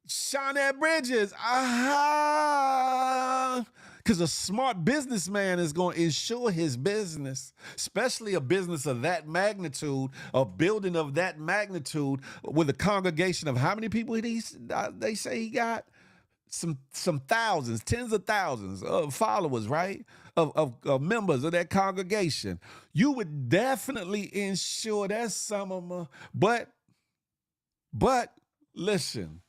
Shawnette Bridges. Aha. Because a smart businessman is going to insure his business, especially a business of that magnitude, a building of that magnitude, with a congregation of how many people they say he got? Some thousands, tens of thousands of followers, right? Of members of that congregation. You would definitely insure that sum of money. But listen.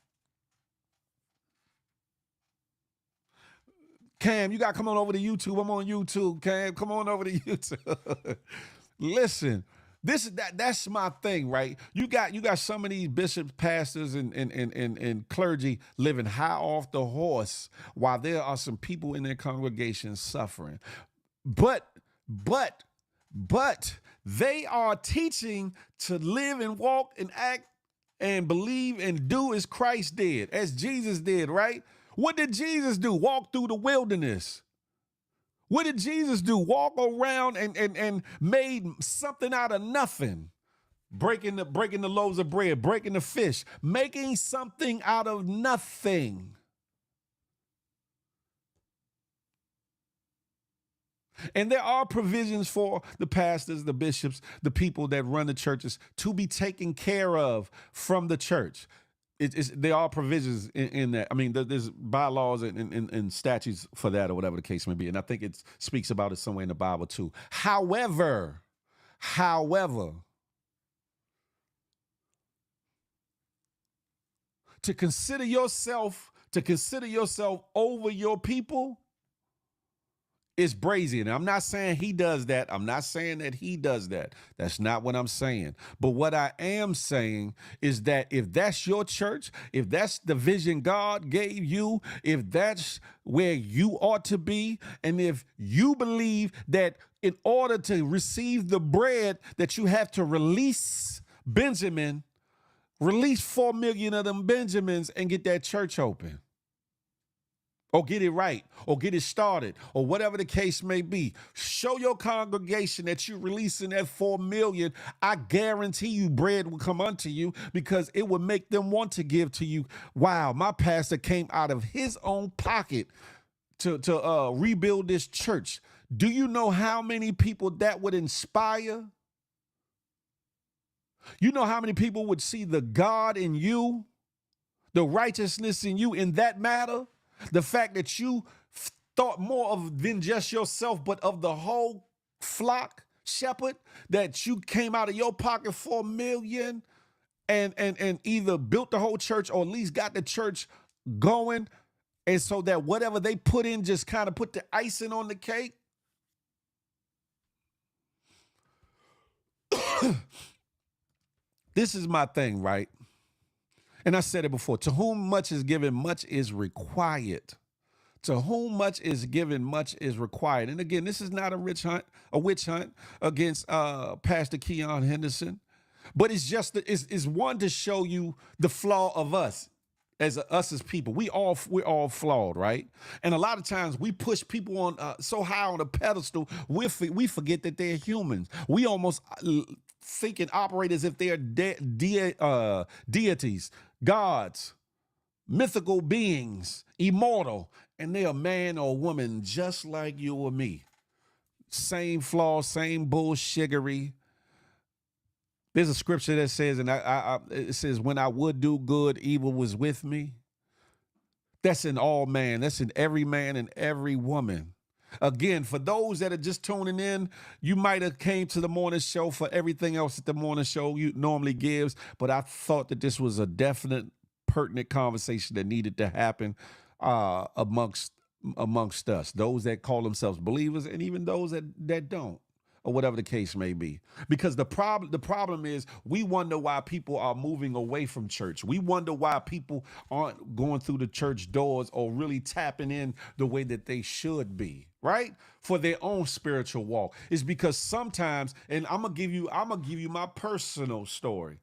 Cam, you got to come on over to YouTube. I'm on YouTube, Cam. Come on over to YouTube. Listen, that's my thing, right? You got some of these bishops, pastors, and clergy living high off the horse, while there are some people in their congregation suffering. But they are teaching to live and walk and act and believe and do as Christ did, as Jesus did, right? What did Jesus do? Walk through the wilderness. What did Jesus do? Walk around and made something out of nothing. Breaking the loaves of bread, breaking the fish, making something out of nothing. And there are provisions for the pastors, the bishops, the people that run the churches to be taken care of from the church. There are provisions in that. I mean, there's bylaws and statutes for that, or whatever the case may be. And I think it speaks about it somewhere in the Bible too. However, to consider yourself over your people is brazen. And I'm not saying he does that. I'm not saying that he does that. That's not what I'm saying. But what I am saying is that if that's your church, if that's the vision God gave you, if that's where you ought to be, and if you believe that in order to receive the bread that you have to release 4 million of them Benjamins and get that church open, or get it right, or get it started, or whatever the case may be. Show your congregation that you're releasing that 4 million. I guarantee you bread will come unto you, because it will make them want to give to you. Wow, my pastor came out of his own pocket to rebuild this church. Do you know how many people that would inspire? You know how many people would see the God in you, the righteousness in you in that matter? The fact that you thought more of than just yourself, but of the whole flock shepherd, that you came out of your pocket 4 million and either built the whole church, or at least got the church going. And so that whatever they put in just kind of put the icing on the cake. This is my thing, right? And I said it before, to whom much is given, much is required. To whom much is given, much is required. And again, this is not a witch hunt against Pastor Keon Henderson, but it's just it's one to show you the flaw of us as people. We're all flawed, right? And a lot of times we push people on so high on a pedestal, we forget that they're humans. We almost think and operate as if they are deities, gods, mythical beings, immortal, and they're a man or a woman just like you or me. Same flaws, same bullshiggery. There's a scripture that says, and it says, when I would do good, evil was with me. That's in all man. That's in every man and every woman. Again, for those that are just tuning in, you might have came to the morning show for everything else that the morning show normally gives, but I thought that this was a definite, pertinent conversation that needed to happen amongst us, those that call themselves believers and even those that don't. or whatever the case may be. Because the problem is we wonder why people are moving away from church. We wonder why people aren't going through the church doors or really tapping in the way that they should be, right? For their own spiritual walk. It's because sometimes, and I'm gonna give you my personal story.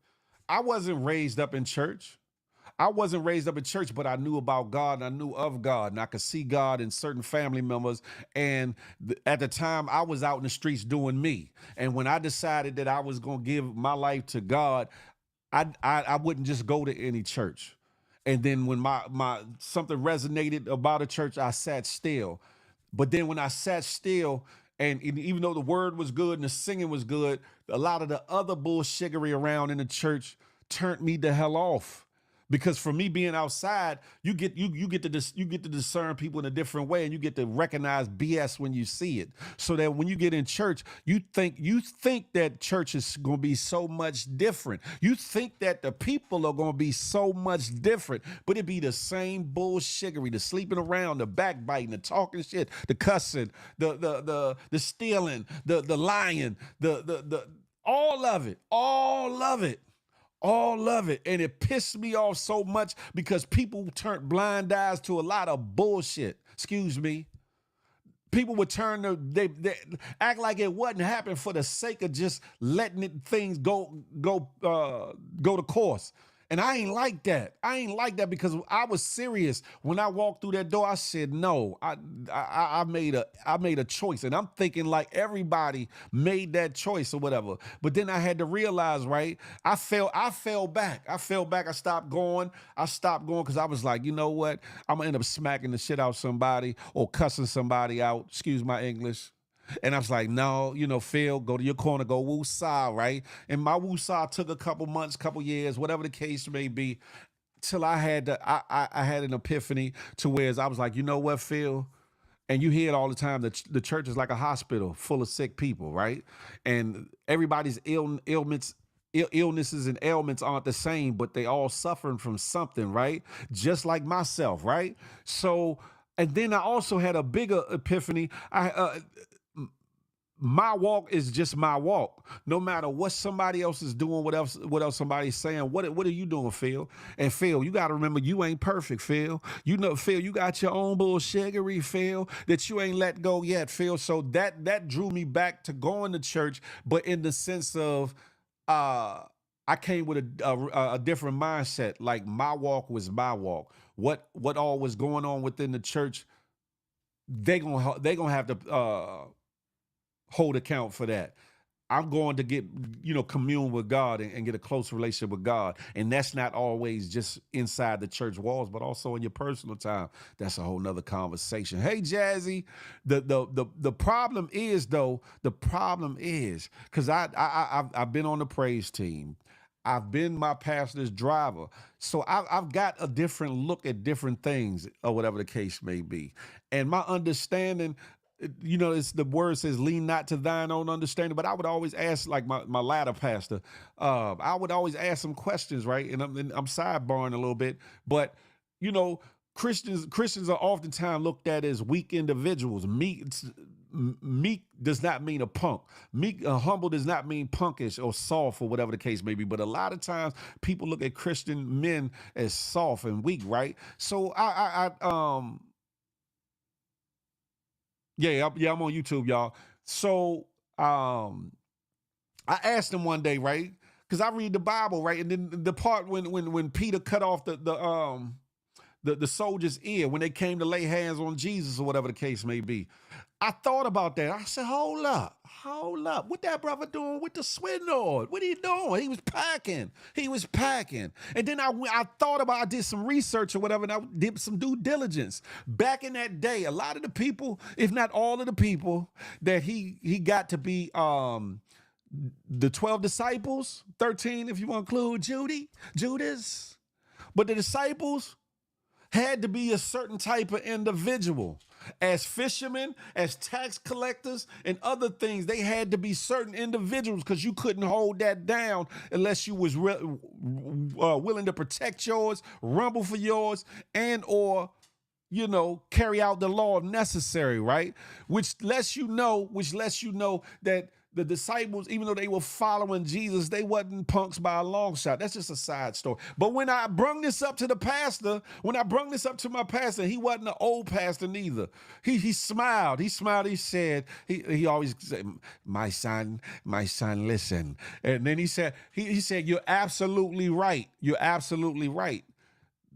I wasn't raised up in church. I wasn't raised up in church, but I knew about God and I knew of God, and I could see God in certain family members. And at the time, I was out in the streets doing me. And when I decided that I was going to give my life to God, I wouldn't just go to any church. And then when my something resonated about a church, I sat still. But then when I sat still, and even though the word was good and the singing was good, a lot of the other bullshittery around in the church turned me the hell off. Because for me being outside, you get to discern people in a different way, and you get to recognize BS when you see it. So that when you get in church, you think that church is going to be so much different. You think that the people are going to be so much different, but it be the same bullshittery, the sleeping around, the backbiting, the talking shit, the cussing, the stealing, the lying, the all of it, all of it. All of it. And it pissed me off so much because people turned blind eyes to a lot of bullshit. Excuse me. People would they act like it wasn't happening for the sake of just letting things go to course. And I ain't like that. I ain't like that because I was serious. When I walked through that door, I said, no, I made a choice. And I'm thinking like everybody made that choice or whatever. But then I had to realize, right? I fell back. I stopped going because I was like, you know what? I'm gonna end up smacking the shit out somebody or cussing somebody out. Excuse my English. And I was like, no, Phil, go to your corner, go woo-saw, right? And my woo-saw took a couple months, couple years, whatever the case may be, till I had I had an epiphany to where I was like, you know what, Phil? And you hear it all the time, that the church is like a hospital full of sick people, right? And everybody's illnesses and ailments aren't the same, but they all suffering from something, right? Just like myself, right? So, and then I also had a bigger epiphany. My walk is just my walk. No matter what somebody else is doing, what else somebody's saying, what are you doing, Phil? And Phil, you got to remember, you ain't perfect, Phil. Phil, you got your own bullshittery, Phil, that you ain't let go yet, Phil. So that drew me back to going to church, but in the sense of I came with a different mindset. Like my walk was my walk. What all was going on within the church, they gonna have to hold account for that. I'm going to get, commune with God and get a close relationship with God. And that's not always just inside the church walls, but also in your personal time. That's a whole nother conversation. Hey, Jazzy, the problem is, because I've been on the praise team. I've been my pastor's driver. So I've got a different look at different things, or whatever the case may be. And my understanding, it's the word says, lean not to thine own understanding. But I would always ask, like my latter pastor, I would always ask some questions, right? And I'm sidebarring a little bit, but Christians are oftentimes looked at as weak individuals. Meek does not mean a punk. Humble does not mean punkish or soft or whatever the case may be. But a lot of times people look at Christian men as soft and weak, right? So I'm on YouTube, y'all. So I asked him one day, right? Because I read the Bible, right? And then the part when Peter cut off the soldier's ear when they came to lay hands on Jesus or whatever the case may be. I thought about that. I said, hold up. What that brother doing with the sword? What he doing? He was packing. And then I thought about, I did some research or whatever, and I did some due diligence. Back in that day, a lot of the people, if not all of the people that he got to be the 12 disciples, 13 if you want to include Judas. But the disciples had to be a certain type of individual. As fishermen, as tax collectors, and other things, they had to be certain individuals, because you couldn't hold that down unless you was willing to protect yours, rumble for yours, and or carry out the law if necessary, right? Which lets you know that the disciples, even though they were following Jesus, they wasn't punks by a long shot. That's just a side story. But when I brung this up to the pastor, when I brung this up to my pastor, he wasn't an old pastor neither. He smiled. He smiled. He said, he always said, my son, listen. And then he said, you're absolutely right. You're absolutely right.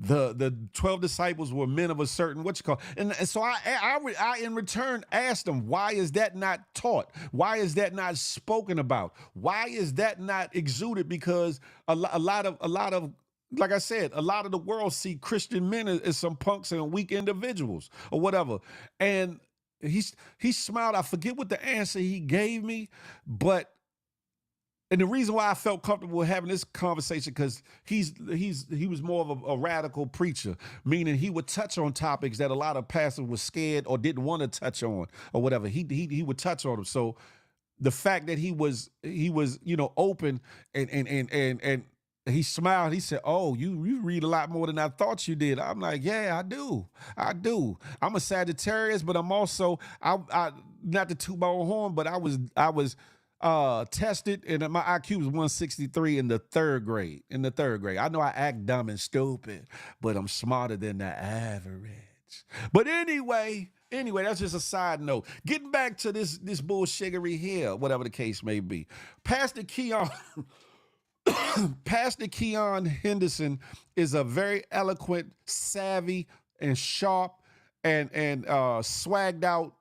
The 12 disciples were men of a certain, and so I in return asked them, why is that not taught? Why is that not spoken about? Why is that not exuded? Because a lot of like I said, a lot of the world see Christian men as some punks and weak individuals or whatever. And he smiled. I forget what the answer he gave me, but. And the reason why I felt comfortable having this conversation, because he was more of a radical preacher, meaning he would touch on topics that a lot of pastors were scared or didn't want to touch on or whatever. He would touch on them. So the fact that he was open and he smiled. He said, "Oh, you read a lot more than I thought you did." I'm like, "Yeah, I do. I'm a Sagittarius, but I'm also I not to toot my own horn, but I was tested, and my IQ was 163 in the third grade. I know I act dumb and stupid, but I'm smarter than the average. But anyway, that's just a side note. Getting back to this bullshiggery here, whatever the case may be. Pastor Keon Henderson is a very eloquent, savvy, and sharp and swagged out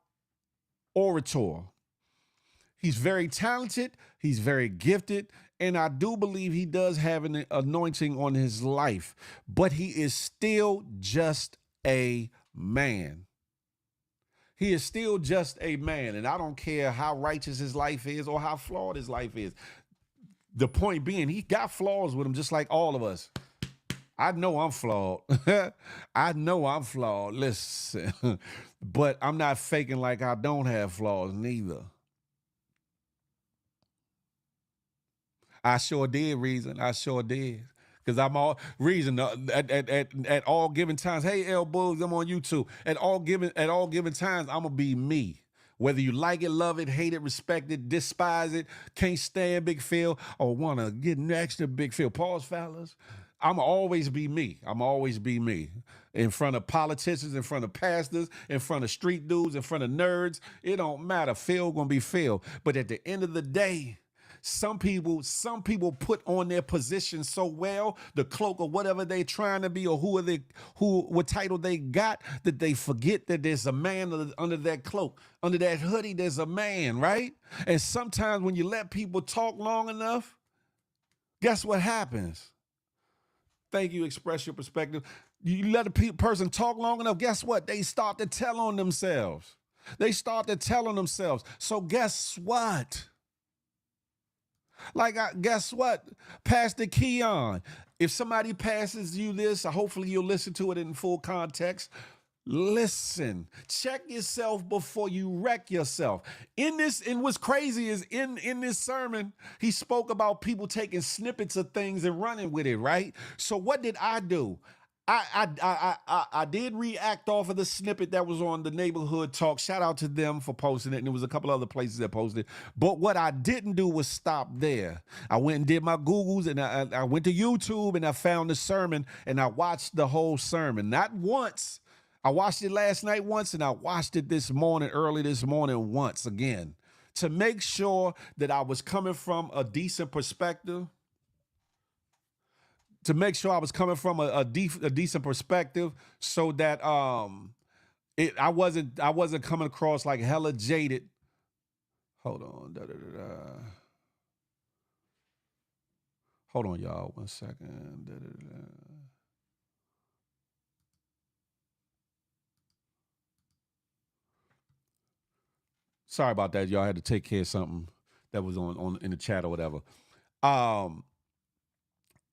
orator. He's very talented. He's very gifted. And I do believe he does have an anointing on his life. But he is still just a man. He is still just a man. And I don't care how righteous his life is or how flawed his life is. The point being, he got flaws with him just like all of us. I know I'm flawed. I know I'm flawed. Listen. But I'm not faking like I don't have flaws neither. I sure did, Reason. I sure did. Because I'm all Reason at all given times. Hey, elbows, I'm on YouTube. At all given times, I'm gonna be me. Whether you like it, love it, hate it, respect it, despise it, can't stand Big Phil, or wanna get next to Big Phil. Pause, fellas. I'm always be me. I'm always be me. In front of politicians, in front of pastors, in front of street dudes, in front of nerds. It don't matter. Phil gonna be Phil. But at the end of the day, some people put on their position so well, the cloak or whatever they trying to be, or what title they got, that they forget that there's a man under that cloak, under that hoodie. There's a man, right? And sometimes when you let people talk long enough, guess what happens? Thank you. Express your perspective. You let a person talk long enough, guess what? They start to tell on themselves. So guess what? Guess what? Pastor Keon, if somebody passes you this, hopefully you'll listen to it in full context. Listen, check yourself before you wreck yourself. And what's crazy is in this sermon, he spoke about people taking snippets of things and running with it, right? So what did I do? I did react off of the snippet that was on the neighborhood talk. Shout out to them for posting it. And there was a couple other places that posted it. But what I didn't do was stop there. I went and did my Googles, and I went to YouTube, and I found the sermon, and I watched the whole sermon. Not once. I watched it last night once, and I watched it early this morning once again, to make sure that I was coming from a decent perspective. To make sure I was coming from a decent perspective, so that I wasn't coming across like hella jaded. Hold on, hold on, y'all, 1 second. Sorry about that, y'all. I had to take care of something that was on in the chat or whatever.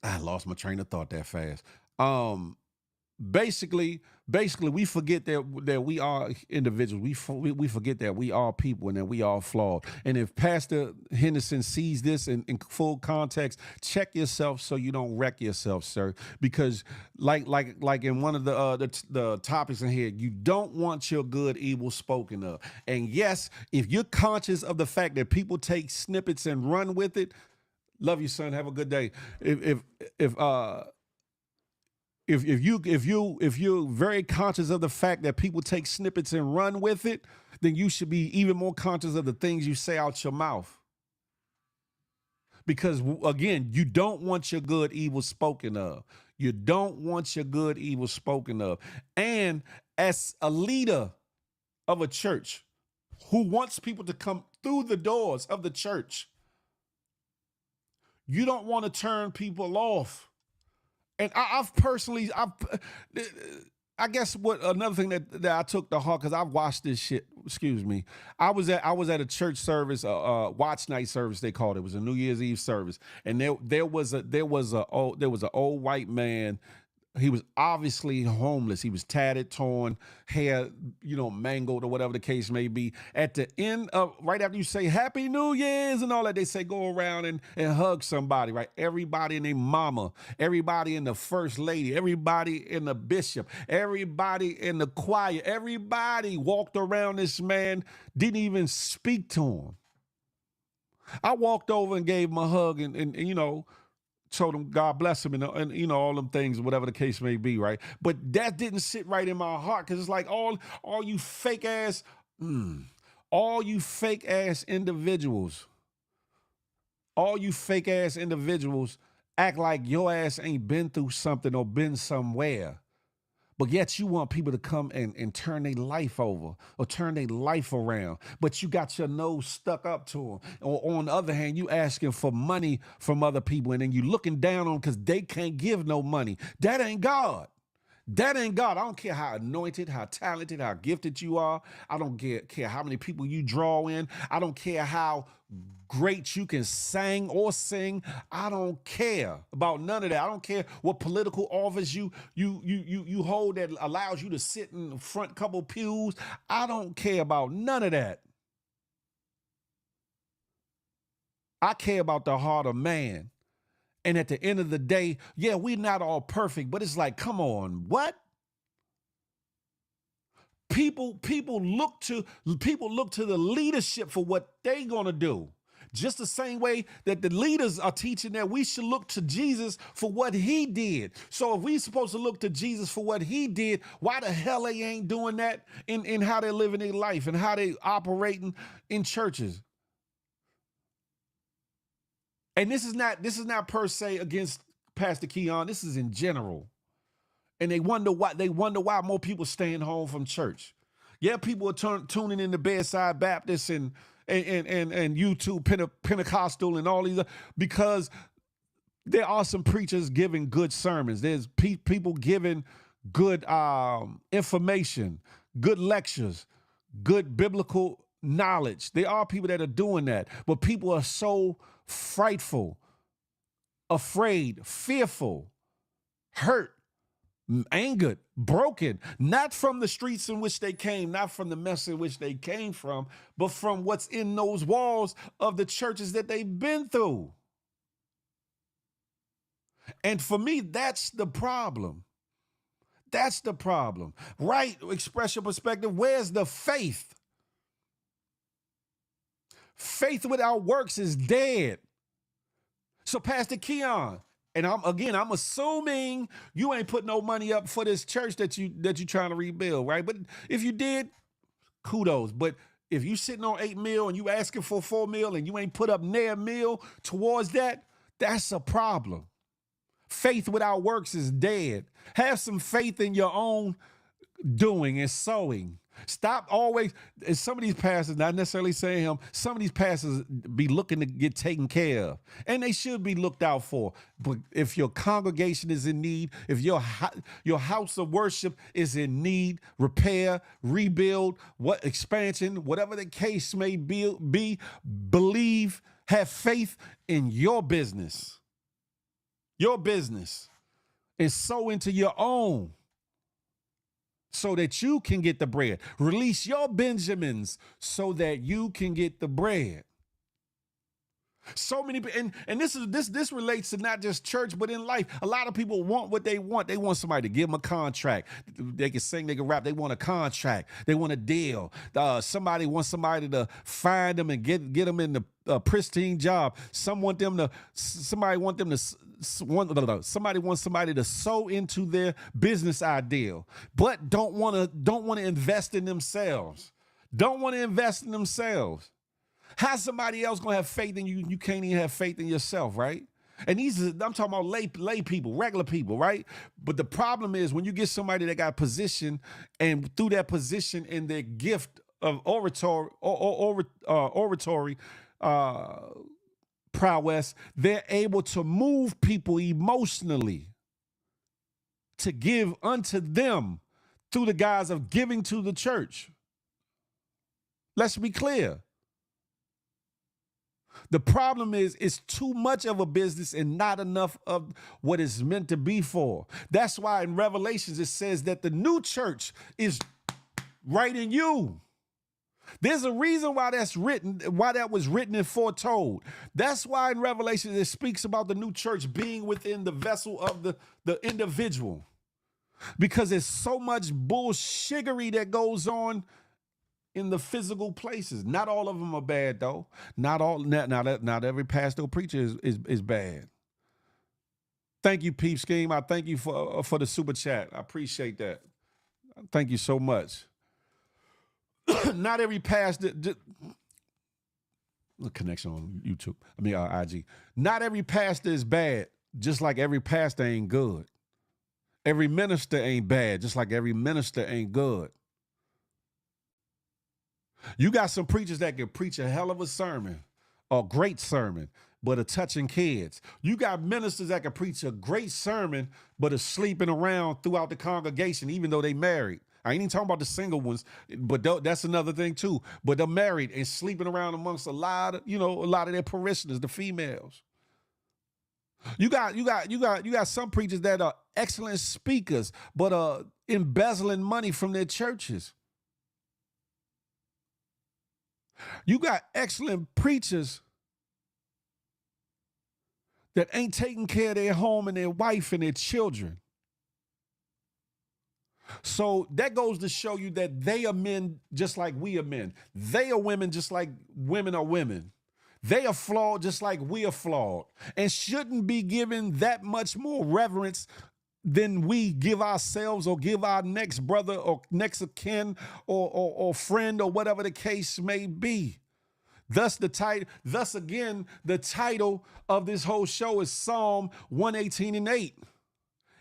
I lost my train of thought that fast. basically we forget that we are individuals. We forget that we are people and that we are flawed. And if Pastor Henderson sees this in full context, check yourself so you don't wreck yourself, sir. Because like in one of the topics in here, you don't want your good evil spoken of. And yes, if you're conscious of the fact that people take snippets and run with it, love you, son. Have a good day. If you're very conscious of the fact that people take snippets and run with it, then you should be even more conscious of the things you say out your mouth. Because again, you don't want your good evil spoken of. You don't want your good evil spoken of. And as a leader of a church who wants people to come through the doors of the church, you don't want to turn people off. And I guess what another thing that I took to heart, because I've watched this shit. Excuse me. I was at a church service, watch night service they called it. It was a New Year's Eve service, and there was an old white man. He was obviously homeless. He was tatted, torn, hair, mangled or whatever the case may be. At the end of, right after you say Happy New Year's and all that, they say go around and hug somebody, right? Everybody and their mama, everybody in the first lady, everybody in the bishop, everybody in the choir, everybody walked around this man, didn't even speak to him. I walked over and gave him a hug and told him God bless him and all them things, whatever the case may be, right? But that didn't sit right in my heart, because it's like all you fake ass individuals, act like your ass ain't been through something or been somewhere. But yet you want people to come and turn their life over or turn their life around. But you got your nose stuck up to them. Or on the other hand, you asking for money from other people, and then you looking down on them because they can't give no money. That ain't God. That ain't God. I don't care how anointed, how talented, how gifted you are. I don't care how many people you draw in. I don't care how great you can sing or sing. I don't care about none of that. I don't care what political office you hold that allows you to sit in the front couple pews. I don't care about none of that. I care about the heart of man. And at the end of the day, yeah, we're not all perfect, but it's like, come on, what? People look to the leadership for what they gonna do. Just the same way that the leaders are teaching that we should look to Jesus for what he did. So if we're supposed to look to Jesus for what he did, why the hell they ain't doing that in how they're living their life and how they operating in churches? And this is not per se against Pastor Keon. This is in general. And they wonder why more people staying home from church. Yeah, people are tuning in to Bedside Baptist and YouTube Pentecostal and all these, because there are some preachers giving good sermons. There's people giving good information, good lectures, good biblical knowledge. There are people that are doing that, but people are so frightful, afraid, fearful, hurt, angered, broken, not from the streets in which they came, not from the mess in which they came from, but from what's in those walls of the churches that they've been through. And for me, that's the problem. That's the problem. Right? Express your perspective. Where's the faith? Faith without works is dead. So Pastor Keon, and I'm assuming you ain't put no money up for this church that you trying to rebuild, right? But if you did, kudos. But if you sitting on $8 million and you asking for $4 million and you ain't put up near $1 million towards that, that's a problem. Faith without works is dead. Have some faith in your own doing and sowing. Stop always, and some of these pastors, not necessarily saying him, some of these pastors be looking to get taken care of, and they should be looked out for. But if your congregation is in need, if your house of worship is in need, repair, rebuild, expansion, whatever the case may be, believe, have faith in your business, and sow into your own. so that you can get the bread. Release your Benjamins so that you can get the bread. So many, and this relates to not just church, but in life. A lot of people want what they want. They want somebody to give them a contract. They can sing, they can rap. They want a contract. They want a deal. Somebody wants somebody to find them and get them in the pristine job. Somebody wants somebody to sow into their business ideal, but don't want to invest in themselves. Don't want to invest in themselves. How's somebody else gonna have faith in you? You can't even have faith in yourself, right? And I'm talking about lay people, regular people, right? But the problem is when you get somebody that got position, and through that position and their gift of oratory prowess, they're able to move people emotionally to give unto them through the guise of giving to the church. Let's be clear. The problem is it's too much of a business and not enough of what it's meant to be for. That's why in Revelations it says that the new church is right in you. There's a reason why that was written and foretold. That's why in Revelation it speaks about the new church being within the vessel of the individual. Because there's so much bullshiggery that goes on in the physical places. Not all of them are bad, though. Not every pastor or preacher is bad. Thank you, Peep Scheme. I thank you for the super chat. I appreciate that. Thank you so much. Not every pastor. The connection on YouTube. IG. Not every pastor is bad, just like every pastor ain't good. Every minister ain't bad, just like every minister ain't good. You got some preachers that can preach a hell of a sermon, a great sermon, but are touching kids. You got ministers that can preach a great sermon, but are sleeping around throughout the congregation, even though they married. I ain't even talking about the single ones, but that's another thing too. But they're married and sleeping around amongst a lot of their parishioners, the females. You got some preachers that are excellent speakers, but are embezzling money from their churches. You got excellent preachers that ain't taking care of their home and their wife and their children. So that goes to show you that they are men just like we are men. They are women just like women are women. They are flawed just like we are flawed, and shouldn't be given that much more reverence than we give ourselves or give our next brother or next of kin or friend or whatever the case may be. Thus again, the title of this whole show is Psalm 118:8.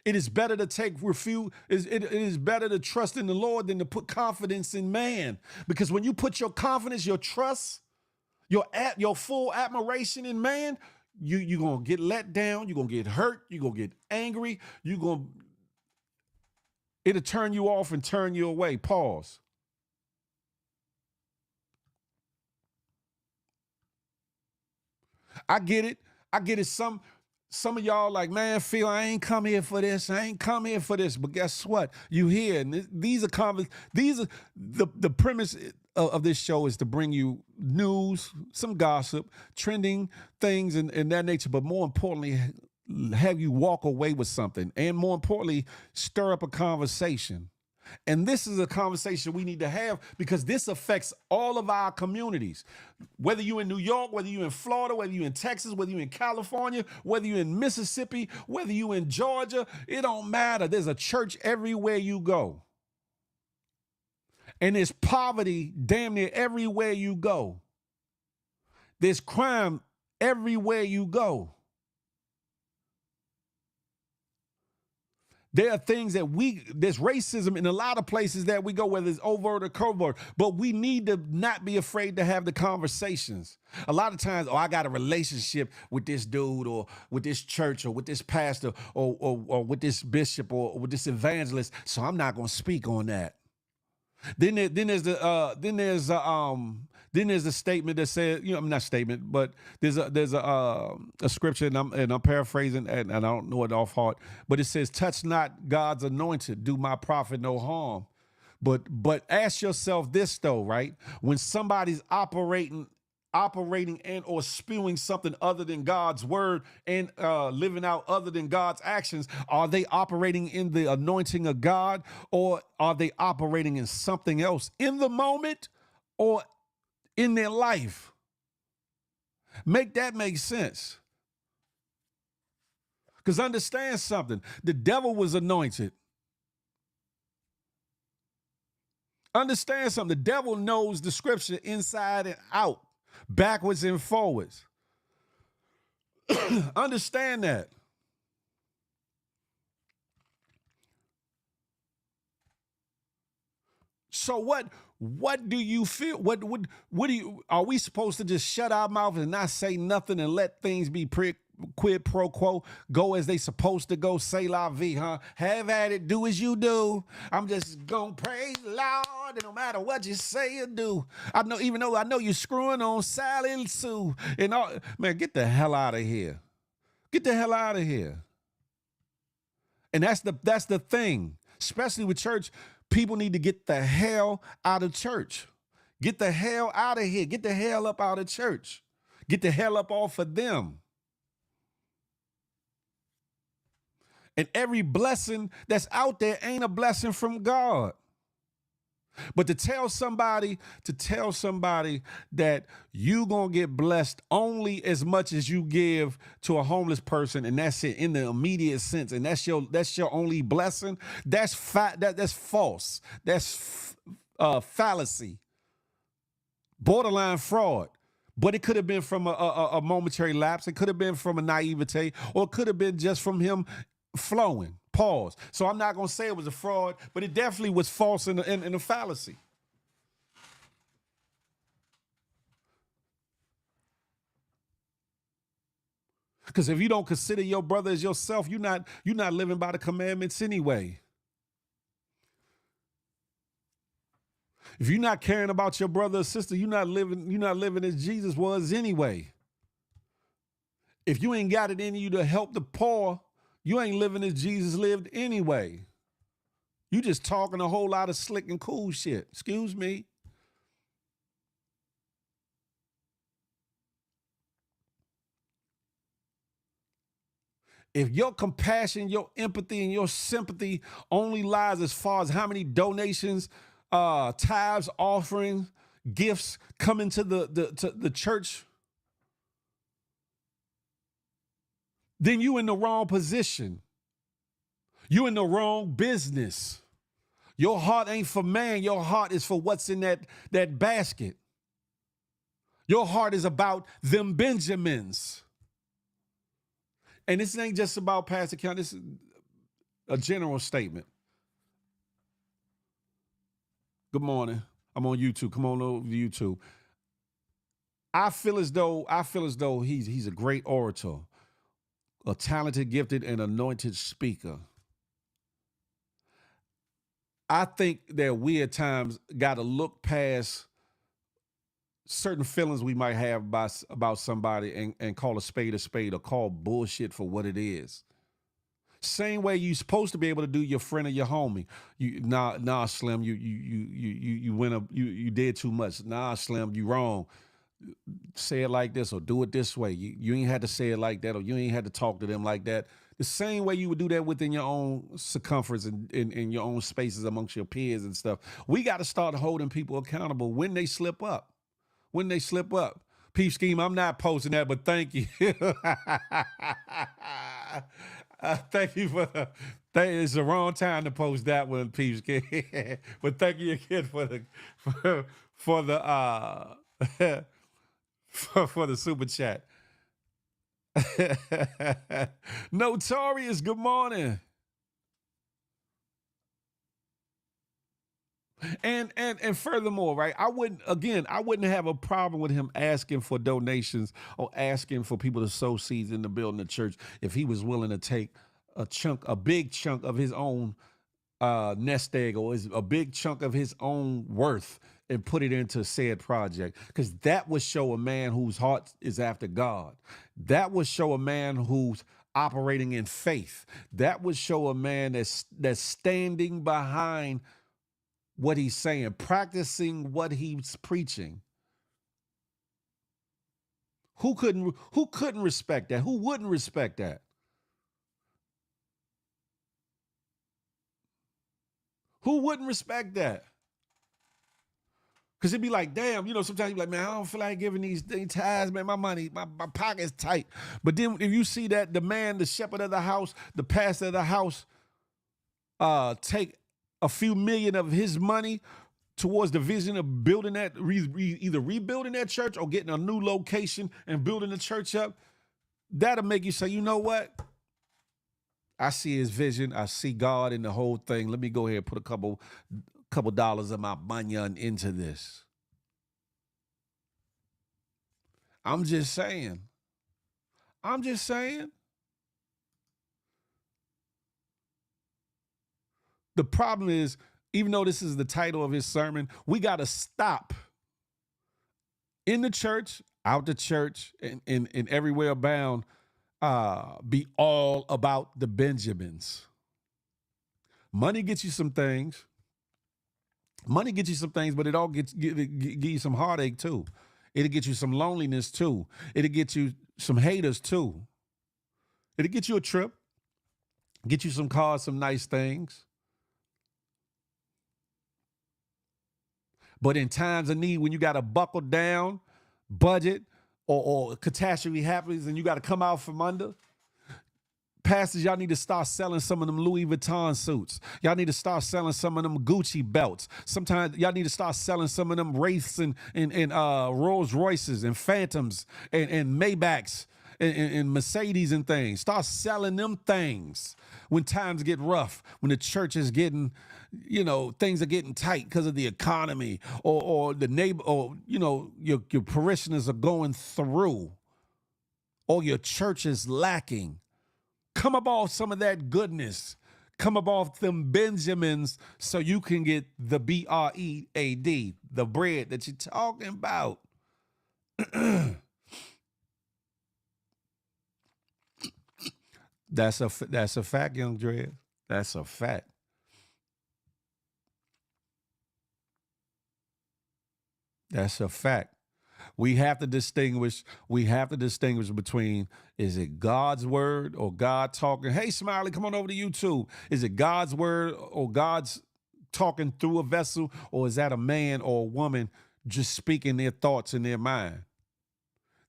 It is better to take refuge. It is better to trust in the Lord than to put confidence in man. Because when you put your confidence, your trust, your full admiration in man, you're going to get let down. You're going to get hurt. You're going to get angry. It'll turn you off and turn you away. Pause. I get it. Some of y'all like, man, Phil, I ain't come here for this. But guess what? You here. And these are the premise of this show is to bring you news, some gossip, trending things and that nature. But more importantly, have you walk away with something. And more importantly, stir up a conversation. And this is a conversation we need to have because this affects all of our communities. Whether you're in New York, whether you're in Florida, whether you're in Texas, whether you're in California, whether you're in Mississippi, whether you're in Georgia, it don't matter. There's a church everywhere you go. And there's poverty damn near everywhere you go. There's crime everywhere you go. There are things there's racism in a lot of places that we go, whether it's overt or covert, but we need to not be afraid to have the conversations. A lot of times, I got a relationship with this dude or with this church or with this pastor or with this bishop or with this evangelist, so I'm not going to speak on that. Then there's the statement that says, not statement, but there's a scripture, and I'm paraphrasing, and I don't know it off heart, but it says, "Touch not God's anointed, do my prophet no harm." But ask yourself this though, right? When somebody's operating and or spewing something other than God's word and living out other than God's actions, are they operating in the anointing of God, or are they operating in something else in the moment or in their life? Make that make sense. Because understand something, the devil was anointed. Understand something, the devil knows the scripture inside and out, backwards and forwards. Understand that. So what do you feel? What do you, are we supposed to just shut our mouth and not say nothing and let things be quid pro quo, go as they supposed to go, say la vie, huh? Have at it, do as you do. I'm just gonna praise the Lord, and no matter what you say or do. I know, even though I know you're screwing on Sally Sue and all, man, get the hell out of here. Get the hell out of here. And that's the thing, especially with church. People need to get the hell out of church. Get the hell out of here. Get the hell up out of church. Get the hell up off of them. And every blessing that's out there ain't a blessing from God. But to tell somebody that you gonna get blessed only as much as you give to a homeless person, and that's it in the immediate sense, and that's your only blessing, that's false. That's fallacy, borderline fraud. But it could have been from a momentary lapse. It could have been from a naivete, or it could have been just from him flowing. Pause. So I'm not going to say it was a fraud, but it definitely was false in a fallacy. Because if you don't consider your brother as yourself, you're not living by the commandments anyway. If you're not caring about your brother or sister, you're not living as Jesus was anyway. If you ain't got it in you to help the poor, you ain't living as Jesus lived anyway. You just talking a whole lot of slick and cool shit. Excuse me. If your compassion, your empathy, and your sympathy only lies as far as how many donations, tithes, offerings, gifts come into the church, then you in the wrong position. You in the wrong business. Your heart ain't for man. Your heart is for what's in that basket. Your heart is about them Benjamins. And this ain't just about Pastor Count. This is a general statement. Good morning. I'm on YouTube. Come on over to YouTube. I feel as though he's a great orator, a talented, gifted, and anointed speaker. I think that we at times got to look past certain feelings we might have about somebody and call a spade, or call bullshit for what it is. Same way you supposed to be able to do your friend or your homie. Nah, Slim, you did too much. Nah, Slim, you wrong. Say it like this or do it this way. You ain't had to say it like that, or you ain't had to talk to them like that. The same way you would do that within your own circumference and in your own spaces amongst your peers and stuff. We got to start holding people accountable when they slip up. Peep Scheme, I'm not posting that, but thank you. Thank you for it's the wrong time to post that one, Peep Scheme. But thank you again for the super chat. Notorious, good morning. And furthermore, right, I wouldn't have a problem with him asking for donations or asking for people to sow seeds in the building of church if he was willing to take a big chunk of his own nest egg, or a big chunk of his own worth, and put it into said project, because that would show a man whose heart is after God. That would show a man who's operating in faith. That would show a man that's standing behind what he's saying, practicing what he's preaching. Who couldn't respect that? Who wouldn't respect that? Who wouldn't respect that? Because it'd be like, damn, sometimes you're like, man, I don't feel like giving these tithes, man. My money, my pocket's tight. But then if you see that the man, the shepherd of the house, the pastor of the house, take a few million of his money towards the vision of building that, either rebuilding that church or getting a new location and building the church up, that'll make you say, you know what? I see his vision. I see God in the whole thing. Let me go ahead and put a couple dollars of my banyan into this. I'm just saying. The problem is, even though this is the title of his sermon, we got to stop in the church, out the church, and everywhere abound, be all about the Benjamins. Money gets you some things. But it all give you some heartache too. It'll get you some loneliness too. It'll get you some haters too. It'll get you a trip, get you some cars, some nice things. But in times of need, when you got to buckle down, budget, or catastrophe happens and you got to come out from under, pastors, y'all need to start selling some of them Louis Vuitton suits. Y'all need to start selling some of them Gucci belts. Sometimes y'all need to start selling some of them Wraiths and Rolls Royces and Phantoms and Maybachs and Mercedes and things. Start selling them things when times get rough, when the church is getting, things are getting tight because of the economy or the neighbor, or, your parishioners are going through, or your church is lacking. Come up off some of that goodness. Come up off them Benjamins so you can get the BREAD, the bread that you're talking about. That's a fact, young Dre. That's a fact. That's a fact. We have to distinguish between, is it God's word or God talking? Hey, Smiley, come on over to YouTube. Is it God's word or God's talking through a vessel, or is that a man or a woman just speaking their thoughts in their mind?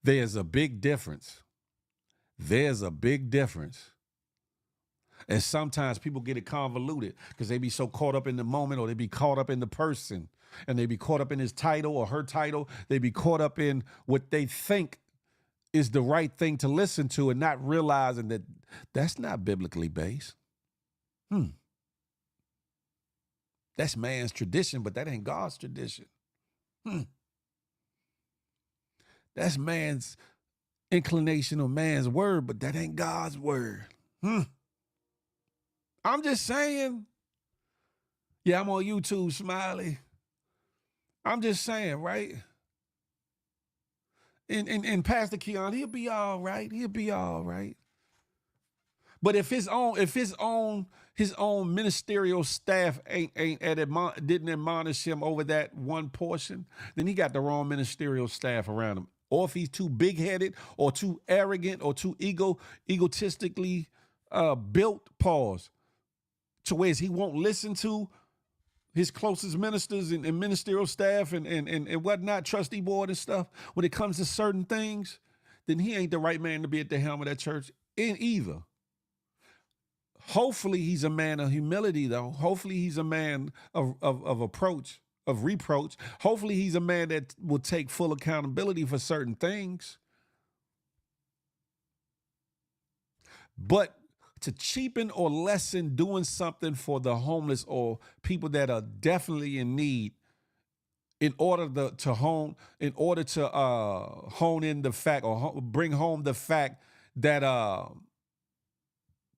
There's a big difference. And sometimes people get it convoluted because they be so caught up in the moment, or they be caught up in the person, and they be caught up in his title or her title. They be caught up in what they think is the right thing to listen to, and not realizing that that's not biblically based. That's man's tradition, but that ain't God's tradition. That's man's inclination or man's word, but that ain't God's word. I'm just saying. Yeah, I'm on YouTube, Smiley. I'm just saying, right? And Pastor Keon, he'll be all right. But if his own ministerial staff didn't admonish him over that one portion, then he got the wrong ministerial staff around him. Or if he's too big-headed or too arrogant or too egotistically built, to where he won't listen to his closest ministers and ministerial staff and whatnot, trustee board and stuff, when it comes to certain things, then he ain't the right man to be at the helm of that church in either. Hopefully he's a man of humility, though. Hopefully he's a man of approach, of reproach. Hopefully he's a man that will take full accountability for certain things. But to cheapen or lessen doing something for the homeless or people that are definitely in need, in order to hone in the fact, or bring home the fact that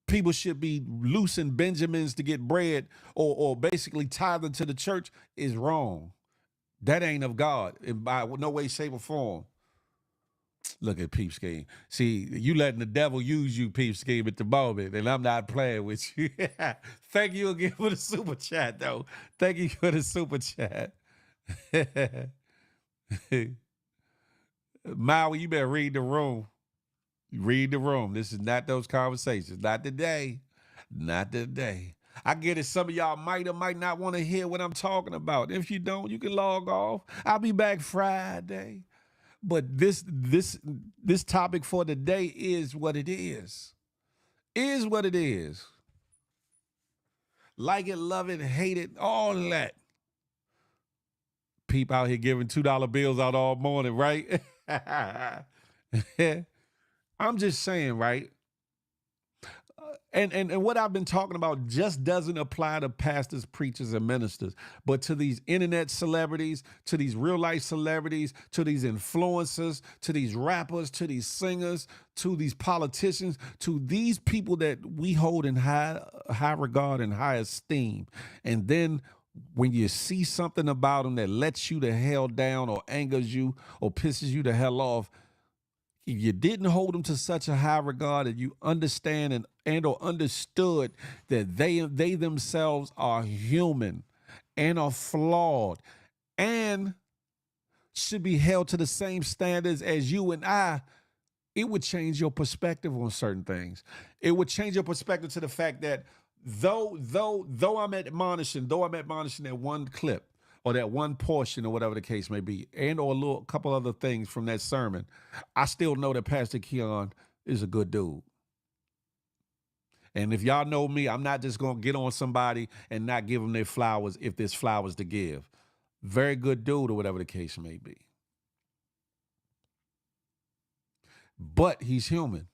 people should be loosing Benjamins to get bread, or basically tithing to the church, is wrong. That ain't of God, by no way, shape, or form. Look at Peep Scheme. See, you letting the devil use you, Peep Scheme, at the moment, and I'm not playing with you. Thank you again for the super chat, though. Thank you for the super chat. Maui, you better read the room. Read the room. This is not those conversations. Not today. Not today. I get it. Some of y'all might or might not want to hear what I'm talking about. If you don't, you can log off. I'll be back Friday. But this topic for today is what it is. Is what it is. Like it, love it, hate it, all that. Peep out here giving $2 bills out all morning, right? I'm just saying, right? And what I've been talking about just doesn't apply to pastors, preachers, and ministers, but to these internet celebrities, to these real life celebrities, to these influencers, to these rappers, to these singers, to these politicians, to these people that we hold in high regard and high esteem. And then when you see something about them that lets you the hell down or angers you or pisses you the hell off, if you didn't hold them to such a high regard and you understand and or understood that they themselves are human and are flawed and should be held to the same standards as you and I, it would change your perspective on certain things. It would change your perspective to the fact that though I'm admonishing that one clip or that one portion or whatever the case may be, and or a couple other things from that sermon, I still know that Pastor Keon is a good dude. And if y'all know me, I'm not just going to get on somebody and not give them their flowers if there's flowers to give. Very good dude or whatever the case may be. But he's human.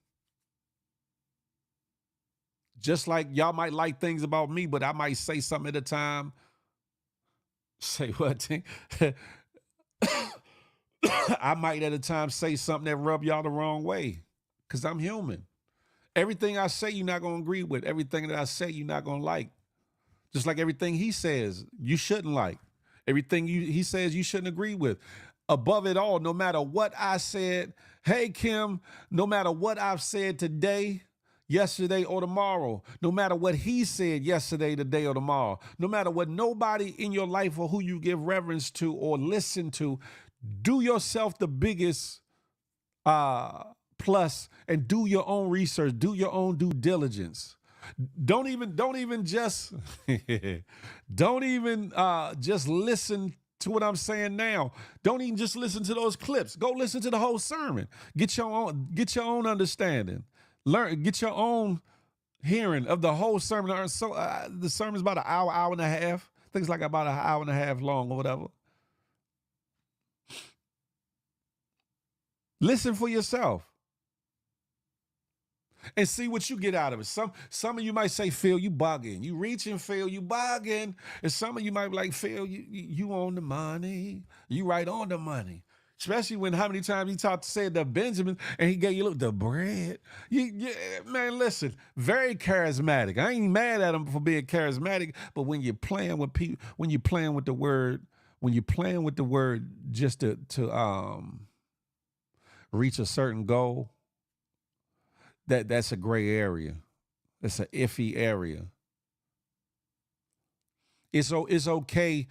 Just like y'all might like things about me, but I might say something at a time. Say what? I might at a time say something that rub y'all the wrong way because I'm human. Everything I say, you're not going to agree with. Everything that I say, you're not going to like. Just like everything he says, you shouldn't like. Everything he says, you shouldn't agree with. Above it all, no matter what I said, hey, Kim, no matter what I've said today, yesterday or tomorrow, no matter what he said yesterday, today, or tomorrow, no matter what nobody in your life or who you give reverence to or listen to, do yourself the biggest plus and do your own research, do your own due diligence. Don't even just just listen to what I'm saying now. Don't even just listen to those clips. Go listen to the whole sermon. Get your own understanding. Get your own hearing of the whole sermon. So the sermon's about an hour and a half. I think it's like about an hour and a half long or whatever. Listen for yourself and see what you get out of it. Some of you might say, Phil, you bugging. You reaching, Phil, you bugging. And some of you might be like, Phil, you on the money. You right on the money. Especially when how many times he said the Benjamin and he gave you the bread. Man, listen, very charismatic. I ain't mad at him for being charismatic, but when you're playing with people, when you're playing with the word just to reach a certain goal, that's a gray area. That's an iffy area. It's okay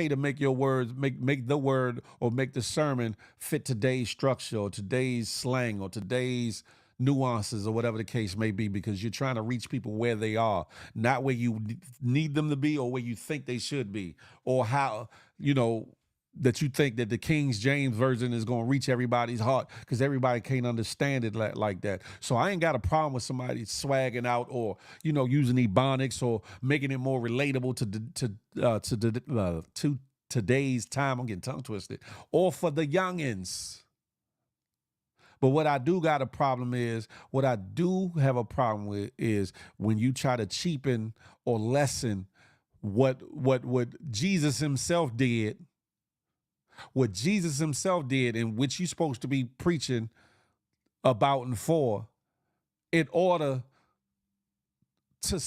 to make your words, make the word or make the sermon fit today's structure or today's slang or today's nuances or whatever the case may be, because you're trying to reach people where they are, not where you need them to be or where you think they should be, or how, that you think that the King James Version is going to reach everybody's heart, because everybody can't understand it like that. So I ain't got a problem with somebody swagging out or, using ebonics or making it more relatable to today's time. I'm getting tongue twisted. Or for the youngins. But what I do have a problem with is when you try to cheapen or lessen what Jesus himself did. What Jesus himself did, and which you're supposed to be preaching about and for, in order to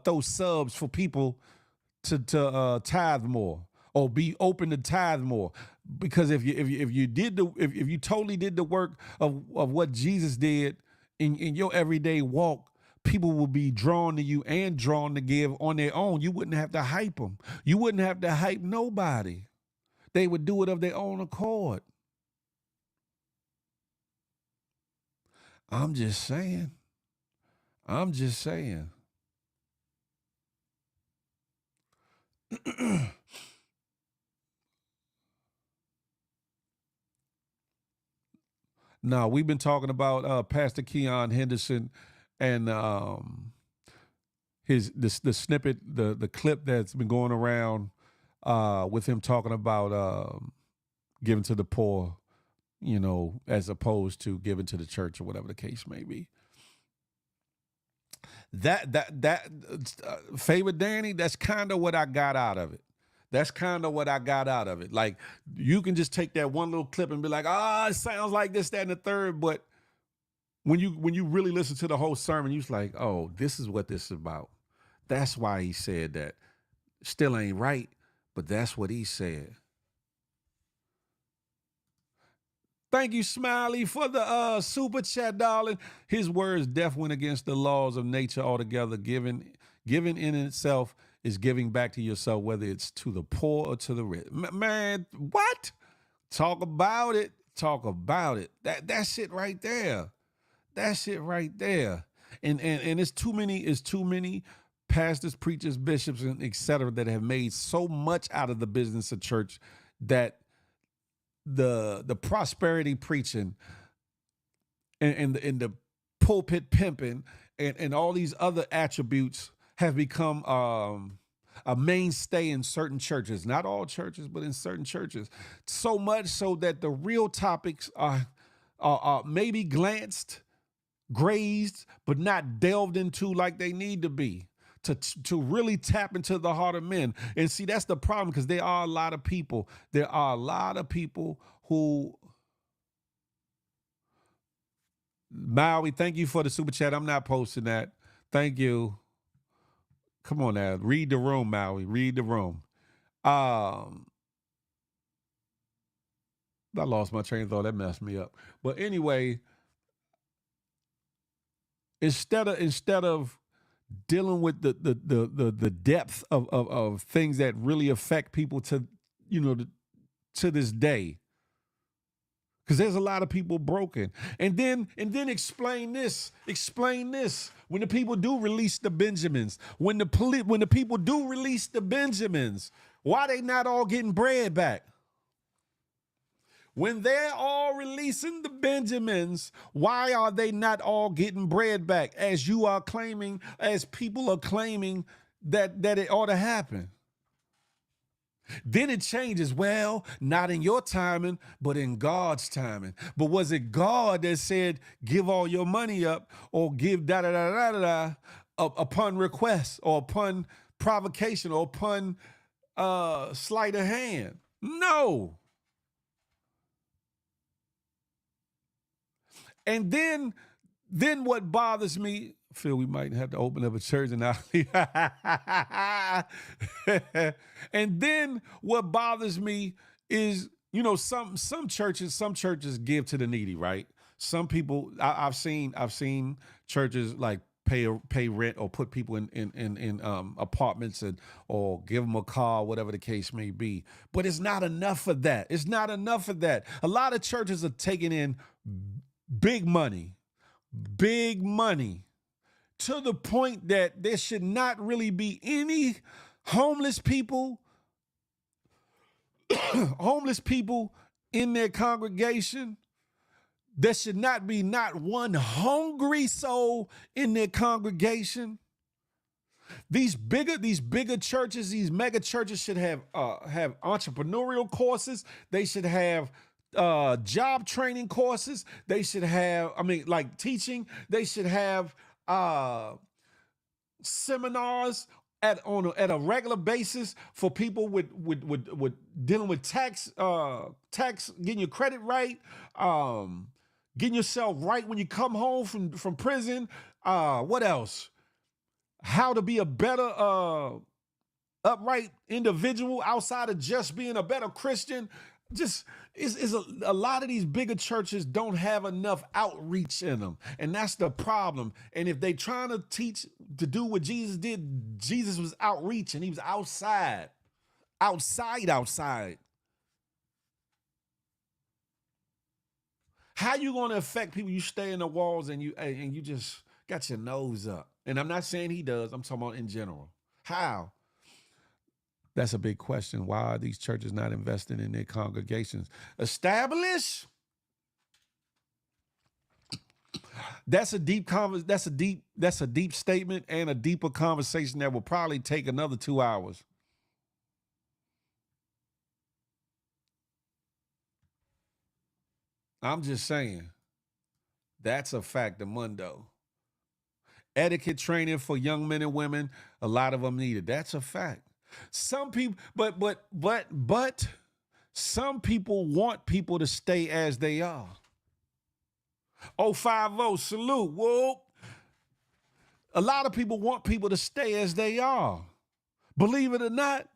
throw subs for people to tithe more, or be open to tithe more. Because if you totally did the work of what Jesus did in your everyday walk, people will be drawn to you and drawn to give on their own. You wouldn't have to hype them. You wouldn't have to hype nobody. They would do it of their own accord. I'm just saying. I'm just saying. No, we've been talking about Pastor Keon Henderson and the snippet, the clip that's been going around with him talking about giving to the poor, as opposed to giving to the church or whatever the case may be. Favorite Danny, that's kind of what I got out of it. That's kind of what I got out of it. Like, you can just take that one little clip and be like, it sounds like this, that, and the third. But when you really listen to the whole sermon, you're like, oh, this is what this is about. That's why he said that. Still ain't right, but that's what he said. Thank you, Smiley, for the super chat, darling. His words definitely went against the laws of nature altogether. Giving in itself is giving back to yourself, whether it's to the poor or to the rich. Man, what? Talk about it. Talk about it. That's it right there. That's it right there. And it's too many pastors, preachers, bishops, and et cetera that have made so much out of the business of church that the prosperity preaching and the pulpit pimping and all these other attributes have become a mainstay in certain churches. Not all churches, but in certain churches. So much so that the real topics are maybe glanced, grazed, but not delved into like they need to be. To really tap into the heart of men. And see, that's the problem, because there are a lot of people who, Maui, thank you for the super chat. I'm not posting that. Thank you. Come on now. Read the room, Maui. Read the room. I lost my train of thought. That messed me up. But anyway, instead of dealing with the depth of things that really affect people to this day, because there's a lot of people broken, and then explain this when the people do release the Benjamins, when the people do release the Benjamins, why they not all getting bread back? When they're all releasing the Benjamins, why are they not all getting bread back, as people are claiming that it ought to happen? Then it changes. Well, not in your timing, but in God's timing. But was it God that said, give all your money up, or give upon request, or upon provocation, or upon sleight of hand? No. And then what bothers me, I feel we might have to open up a church in Ali. And then what bothers me is, some churches give to the needy, right? Some people, I've seen churches like pay rent or put people in apartments or give them a car, whatever the case may be. But it's not enough of that. It's not enough of that. A lot of churches are taking in big money, to the point that there should not really be any homeless people in their congregation. There should not be not one hungry soul in their congregation. These bigger churches, these mega churches should have entrepreneurial courses. They should have job training courses. They should have, like teaching. They should have seminars at a regular basis for people with dealing with tax, getting your credit right, getting yourself right when you come home from prison. What else? How to be a better upright individual outside of just being a better Christian. Just is a lot of these bigger churches don't have enough outreach in them, and that's the problem. And if they trying to teach to do what Jesus did, Jesus was outreaching. He was outside. How you going to affect people? You stay in the walls and you just got your nose up. And I'm not saying he does. I'm talking about in general. How? That's a big question. Why are these churches not investing in their congregations? Establish. That's a deep statement and a deeper conversation that will probably take another 2 hours. I'm just saying. That's a fact of mundo. Etiquette training for young men and women, a lot of them need it. That's a fact. Some people, but some people want people to stay as they are. 050, salute. Whoop. A lot of people want people to stay as they are. Believe it or not,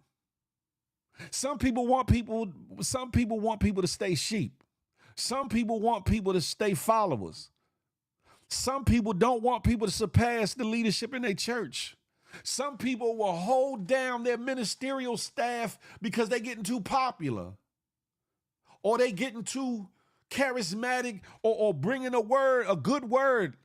some people want people to stay sheep. Some people want people to stay followers. Some people don't want people to surpass the leadership in their church. Some people will hold down their ministerial staff because they're getting too popular, or they getting too charismatic, or bringing a good word,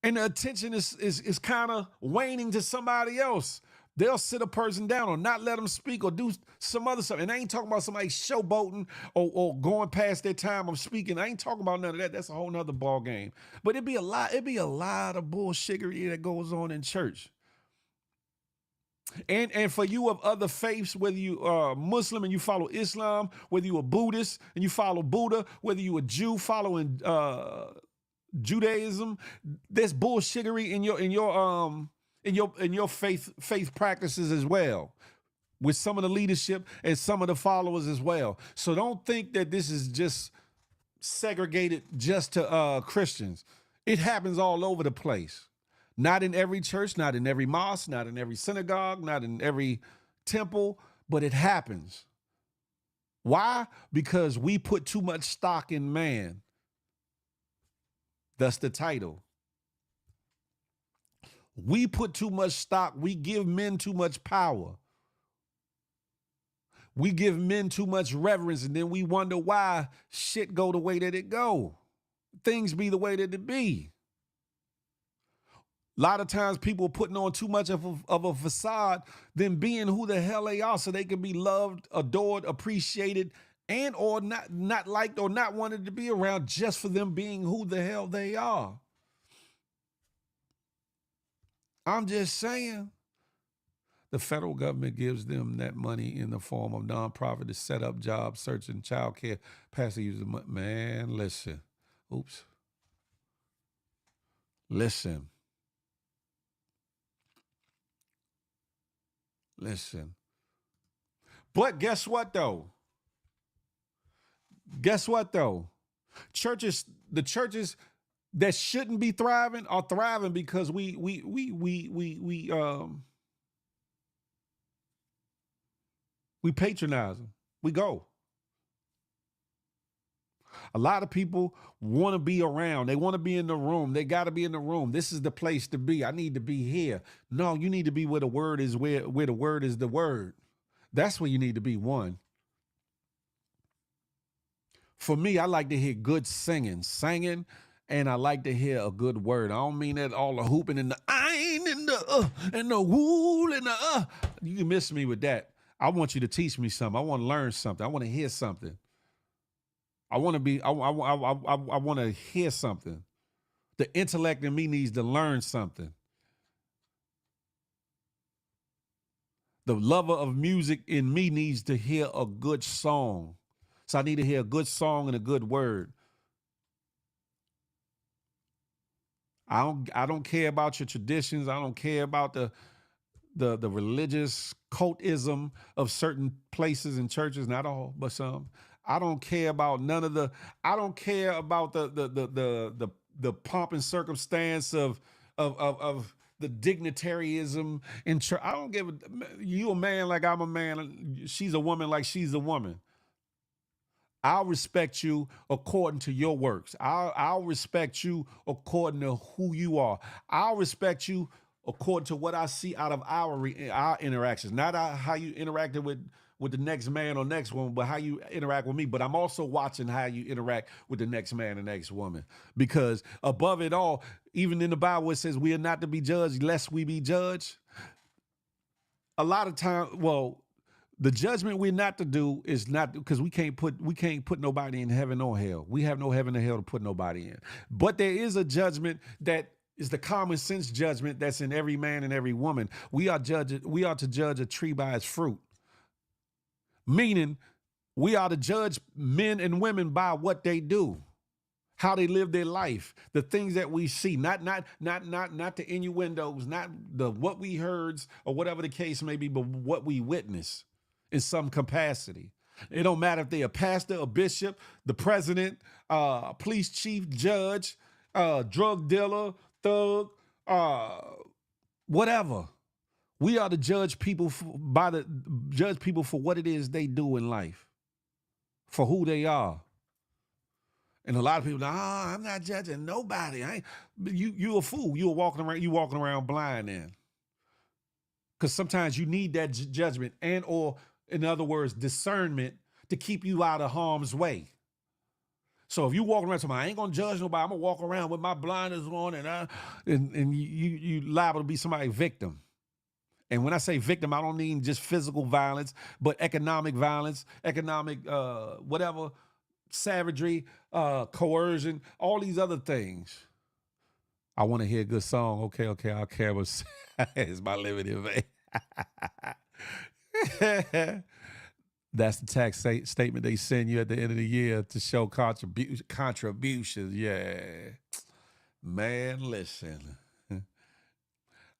and the attention is kind of waning to somebody else. They'll sit a person down or not let them speak or do some other stuff. And I ain't talking about somebody showboating or going past their time of speaking. I ain't talking about none of that. That's a whole nother ball game. But it'd be a lot of bullshittery that goes on in church. And for you of other faiths, whether you are Muslim and you follow Islam, whether you are Buddhist and you follow Buddha, whether you a Jew following Judaism, there's bullshittery in your faith practices as well, with some of the leadership and some of the followers as well. So don't think that this is just segregated just to Christians. It happens all over the place. Not in every church, not in every mosque, not in every synagogue, not in every temple, but it happens. Why? Because we put too much stock in man. That's the title. We put too much stock. We give men too much power. We give men too much reverence, and then we wonder why shit go the way that it go. Things be the way that it be. A lot of times people putting on too much of a facade than being who the hell they are, so they can be loved, adored, appreciated, and or not liked or not wanted to be around just for them being who the hell they are. I'm just saying. The federal government gives them that money in the form of nonprofit to set up jobs, searching, child care, passive use of money. Man, listen. Oops. Listen. But guess what though? The churches that shouldn't be thriving are thriving because we patronize them. We go. A lot of people want to be around. They want to be in the room. They got to be in the room. This is the place to be. I need to be here. No, you need to be where the word is, where the word is the word. That's where you need to be, one. For me, I like to hear good singing, and I like to hear a good word. I don't mean that all the hooping and the ain and the woo and the You can miss me with that. I want you to teach me something. I want to learn something. I want to hear something. I want to hear something. The intellect in me needs to learn something. The lover of music in me needs to hear a good song. So I need to hear a good song and a good word. I don't care about your traditions. I don't care about the religious cultism of certain places and churches, not all, but some. I don't care about none of the. I don't care about the pomp and circumstance of the dignitaryism in church. I don't give a, you a man like I'm a man. She's a woman like she's a woman. I'll respect you according to your works. I'll respect you according to who you are. I'll respect you according to what I see out of our interactions, not how you interacted with the next man or next woman, but how you interact with me. But I'm also watching how you interact with the next man and next woman, because above it all, even in the Bible it says we are not to be judged lest we be judged. A lot of time, well, the judgment we're not to do is not, because we can't put nobody in heaven or hell. We have no heaven or hell to put nobody in. But there is a judgment that is the common sense judgment that's in every man and every woman. We are to judge a tree by its fruit. Meaning, we are to judge men and women by what they do, how they live their life, the things that we see, not the innuendos, not the what we heard or whatever the case may be, but what we witness in some capacity. It don't matter if they're a pastor, a bishop, the president, police chief, judge, drug dealer, thug, whatever. We are to judge people for what it is they do in life, for who they are. And a lot of people, I'm not judging nobody. You a fool. You walking around blind then. Because sometimes you need that judgment and or, in other words, discernment to keep you out of harm's way. So if you walk around saying, I ain't gonna judge nobody, I'm gonna walk around with my blinders on, and you liable to be somebody's victim. And when I say victim, I don't mean just physical violence, but economic violence, whatever, savagery, coercion, all these other things. I want to hear a good song. Okay, I'll care what it's my limited vein. That's the tax statement they send you at the end of the year to show contributions. Yeah. Man, listen.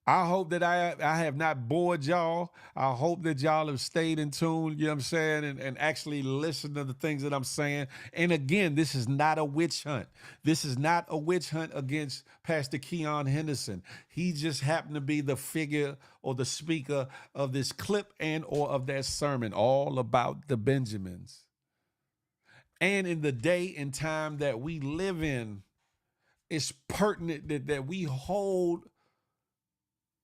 I hope that I have not bored y'all. I hope that y'all have stayed in tune, you know what I'm saying, and actually listened to the things that I'm saying. And again, this is not a witch hunt. This is not a witch hunt against Pastor Keon Henderson. He just happened to be the figure or the speaker of this clip and or of that sermon, all about the Benjamins. And in the day and time that we live in, it's pertinent that we hold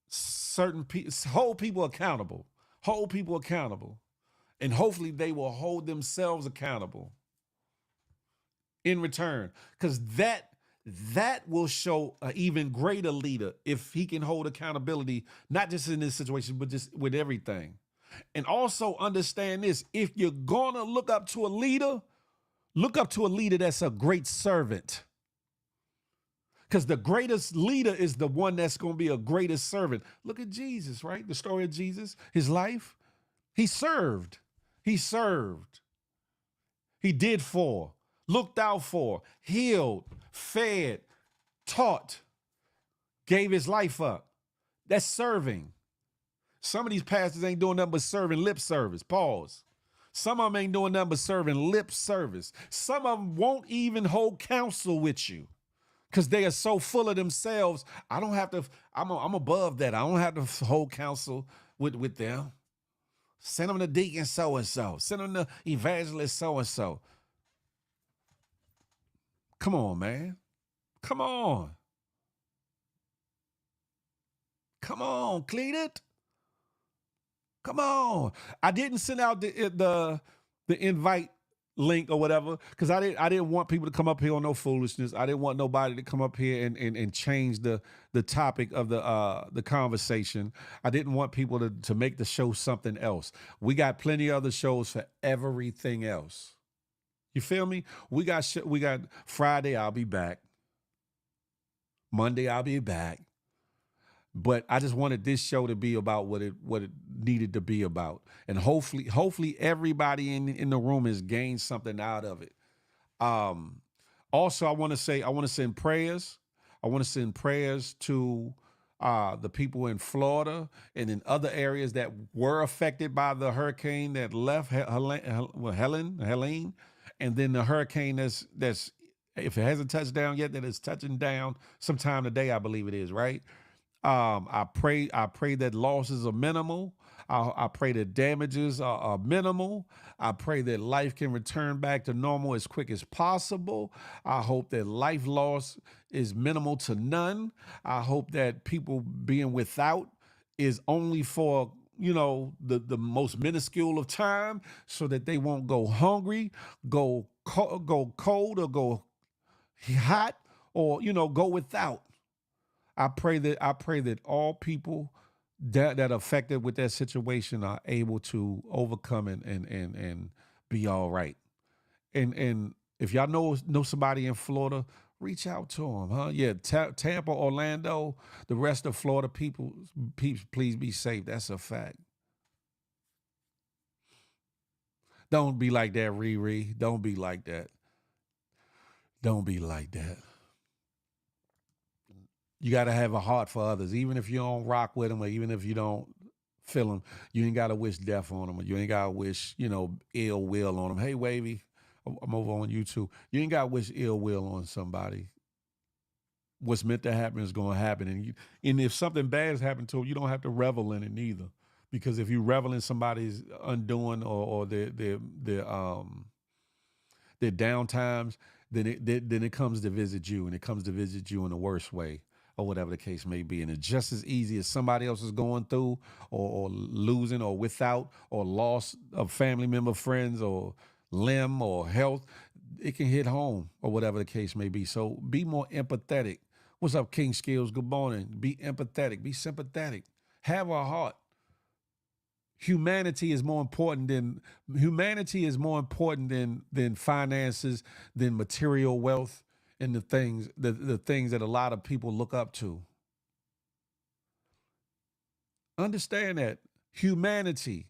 certain people, hold people accountable, and hopefully they will hold themselves accountable in return, because that will show an even greater leader if he can hold accountability, not just in this situation, but just with everything. And also understand this: if you're gonna look up to a leader that's a great servant. Because the greatest leader is the one that's going to be a greatest servant. Look at Jesus, right? The story of Jesus, his life. He served. He did for, looked out for, healed, fed, taught, gave his life up. That's serving. Some of these pastors ain't doing nothing but serving lip service. Pause. Some of them ain't doing nothing but serving lip service. Some of them won't even hold counsel with you, because they are so full of themselves. I don't have to, I'm above that. I don't have to hold counsel with them. Send them to deacon so-and-so. Send them to evangelist so-and-so. Come on, man. Come on. Clean it. Come on. I didn't send out the invite link or whatever, because I didn't want people to come up here on no foolishness. I didn't want nobody to come up here and change the topic of the conversation. I didn't want people to make the show something else. We got plenty of other shows for everything else. You feel me? We got Friday, I'll be back. Monday, I'll be back. But I just wanted this show to be about what it needed to be about. And hopefully everybody in the room has gained something out of it. Also, I want to send prayers. I want to send prayers to the people in Florida and in other areas that were affected by the hurricane that left Helene, and then the hurricane that's if it hasn't touched down yet, that is touching down sometime today, I believe it is, right? I pray that losses are minimal. I pray that damages are minimal. I pray that life can return back to normal as quick as possible. I hope that life loss is minimal to none. I hope that people being without is only for the most minuscule of time, so that they won't go hungry, go cold, or go hot, or go without. I pray that all people that are affected with that situation are able to overcome and be all right. And if y'all know somebody in Florida, reach out to them, huh? Yeah, Tampa, Orlando, the rest of Florida people, please be safe. That's a fact. Don't be like that, Riri. Don't be like that. Don't be like that. You got to have a heart for others, even if you don't rock with them, or even if you don't feel them. You ain't got to wish death on them, or you ain't got to wish ill will on them. Hey, Wavy, I'm over on YouTube. You ain't got to wish ill will on somebody. What's meant to happen is going to happen, and if something bad has happened to them, you don't have to revel in it neither, because if you revel in somebody's undoing, or their down times, then it comes to visit you, and it comes to visit you in the worst way, or whatever the case may be. And it's just as easy as somebody else is going through, or losing, or without, or loss of family member, friends, or limb, or health. It can hit home, or whatever the case may be. So be more empathetic. What's up, King Skills? Good morning. Be empathetic. Be sympathetic. Have a heart. Humanity is more important than finances, than material wealth, and the things that a lot of people look up to. Understand that humanity,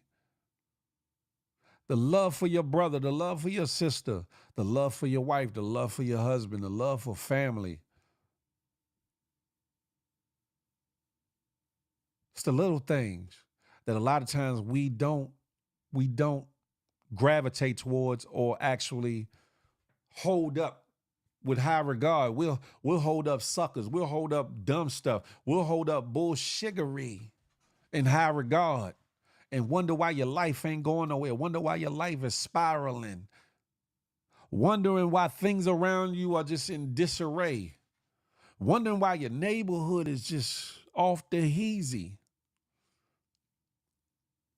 the love for your brother, the love for your sister, the love for your wife, the love for your husband, the love for family. It's the little things that a lot of times we don't gravitate towards, or actually hold up with high regard. We'll hold up suckers. We'll hold up dumb stuff. We'll hold up bullshiggery in high regard, and wonder why your life ain't going nowhere. Wonder why your life is spiraling. Wondering why things around you are just in disarray. Wondering why your neighborhood is just off the heezy.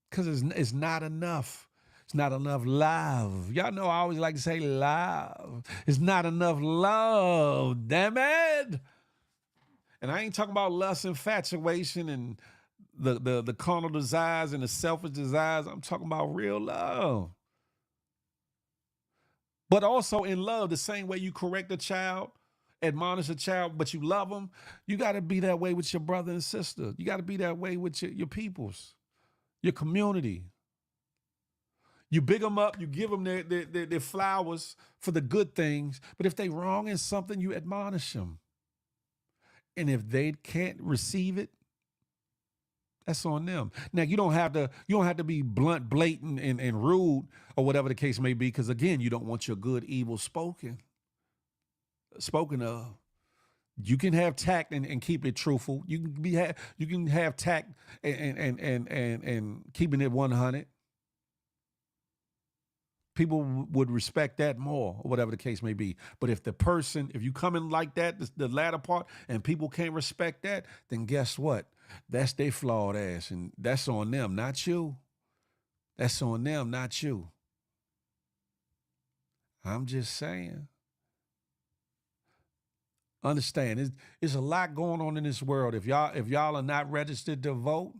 Because it's not enough. It's not enough love. Y'all know I always like to say love. It's not enough love, damn it. And I ain't talking about lust, infatuation, and the carnal desires and the selfish desires. I'm talking about real love. But also in love, the same way you correct a child, admonish a child, but you love them, you got to be that way with your brother and sister. You got to be that way with your peoples, your community. You big them up, you give them their flowers for the good things, but if they wrong in something, you admonish them. And if they can't receive it, that's on them. Now you don't have to be blunt, blatant, and rude, or whatever the case may be, because again, you don't want your good evil spoken of. You can have tact and keep it truthful. You can have tact and keeping it 100. People would respect that more, or whatever the case may be. But if you come in like that, the latter part, and people can't respect that, then guess what? That's their flawed ass, and that's on them, not you. That's on them, not you. I'm just saying. Understand, there's a lot going on in this world. If y'all are not registered to vote,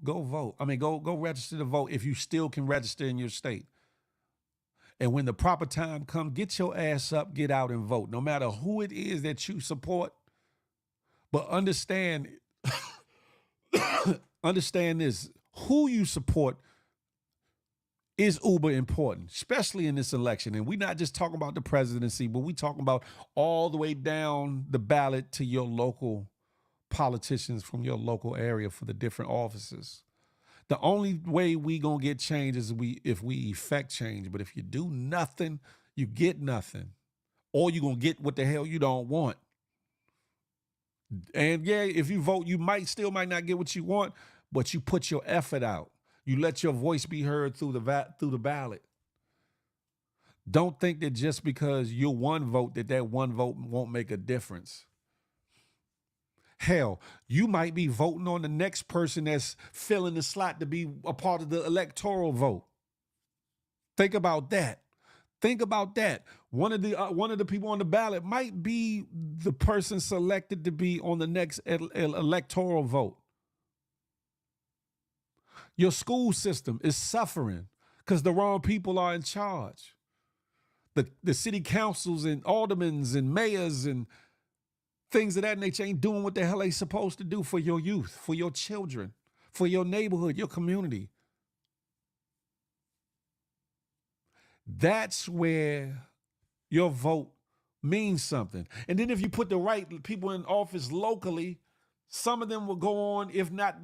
go vote. I mean, go register to vote if you still can register in your state. And when the proper time comes, get your ass up, get out and vote, no matter who it is that you support. But understand, understand this: who you support is uber important, especially in this election. And we're not just talking about the presidency, but we talking about all the way down the ballot to your local politicians from your local area for the different offices. The only way we gonna get change is if we effect change. But if you do nothing, you get nothing, or you gonna get what the hell you don't want. And yeah, if you vote, you might not get what you want, but you put your effort out. You let your voice be heard through the ballot. Don't think that just because you're one vote, that one vote won't make a difference. Hell, you might be voting on the next person that's filling the slot to be a part of the electoral vote. Think about that. Think about that. One of the people on the ballot might be the person selected to be on the next electoral vote. Your school system is suffering because the wrong people are in charge. The city councils and aldermans and mayors and things of that nature ain't doing what the hell they supposed to do for your youth, for your children, for your neighborhood, your community. That's where your vote means something. And then if you put the right people in office locally, some of them will go on, if not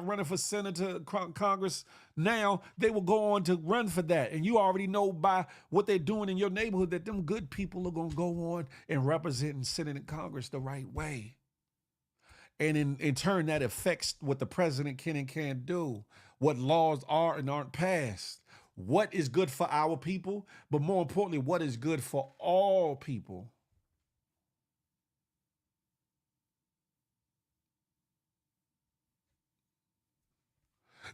running for senator, Congress now, they will go on to run for that. And you already know by what they're doing in your neighborhood that them good people are going to go on and represent and sit in Congress the right way. And in turn, that affects what the president can and can't do, what laws are and aren't passed, what is good for our people, but more importantly, what is good for all people.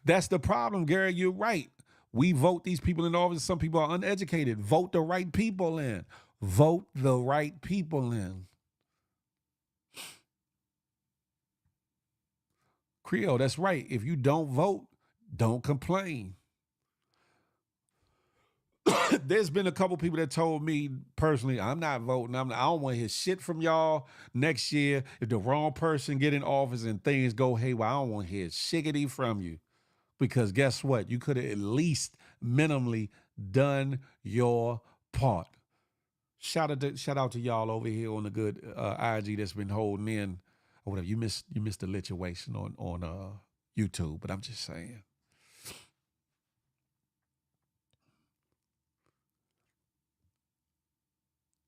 That's the problem, Gary. You're right. We vote these people in office. Some people are uneducated. Vote the right people in. Vote the right people in. Creole, that's right. If you don't vote, don't complain. There's been a couple people that told me personally, I'm not voting. I don't want to hear shit from y'all next year. If the wrong person get in office and things go haywire, I don't want to hear shiggity from you. Because guess what? You could have at least minimally done your part. Shout out to y'all over here on the good IG that's been holding in or whatever. You missed the lituation on YouTube, but I'm just saying.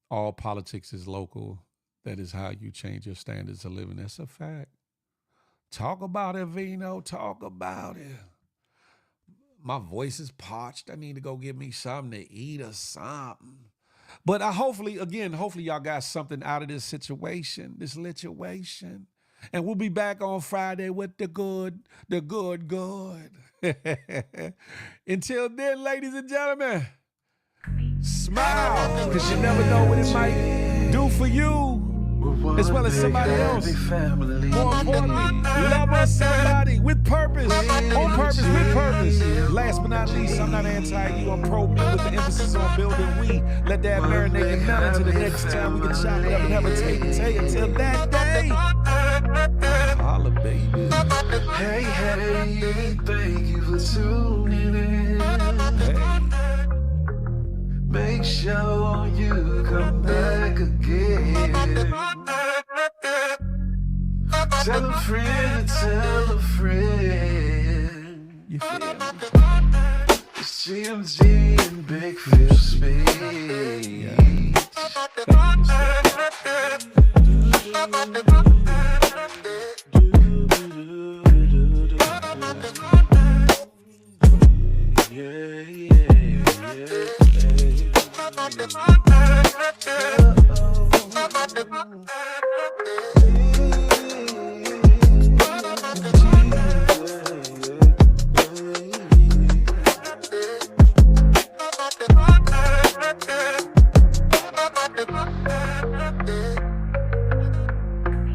All politics is local. That is how you change your standards of living. That's a fact. Talk about it, Vino. Talk about it. My voice is parched. I need to go get me something to eat or something. But hopefully y'all got something out of this situation, this lituation. And we'll be back on Friday with the good. Until then, ladies and gentlemen, smile, because you never know what it might do for you as well as somebody else. More importantly, love us somebody with purpose, on purpose, with purpose. Last but not least, I'm not anti-you, I'm pro-me with the emphasis on building we. Let that marinate and melt into the next time we can chop it up and have a take until that day. Holla, baby. Hey, thank you for tuning in. Hey. Make sure you come back again. Tell a friend, tell a friend. You feel me? It's GMG and Big Fish Speech.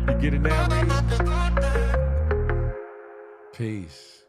You get it now, Reed? Peace.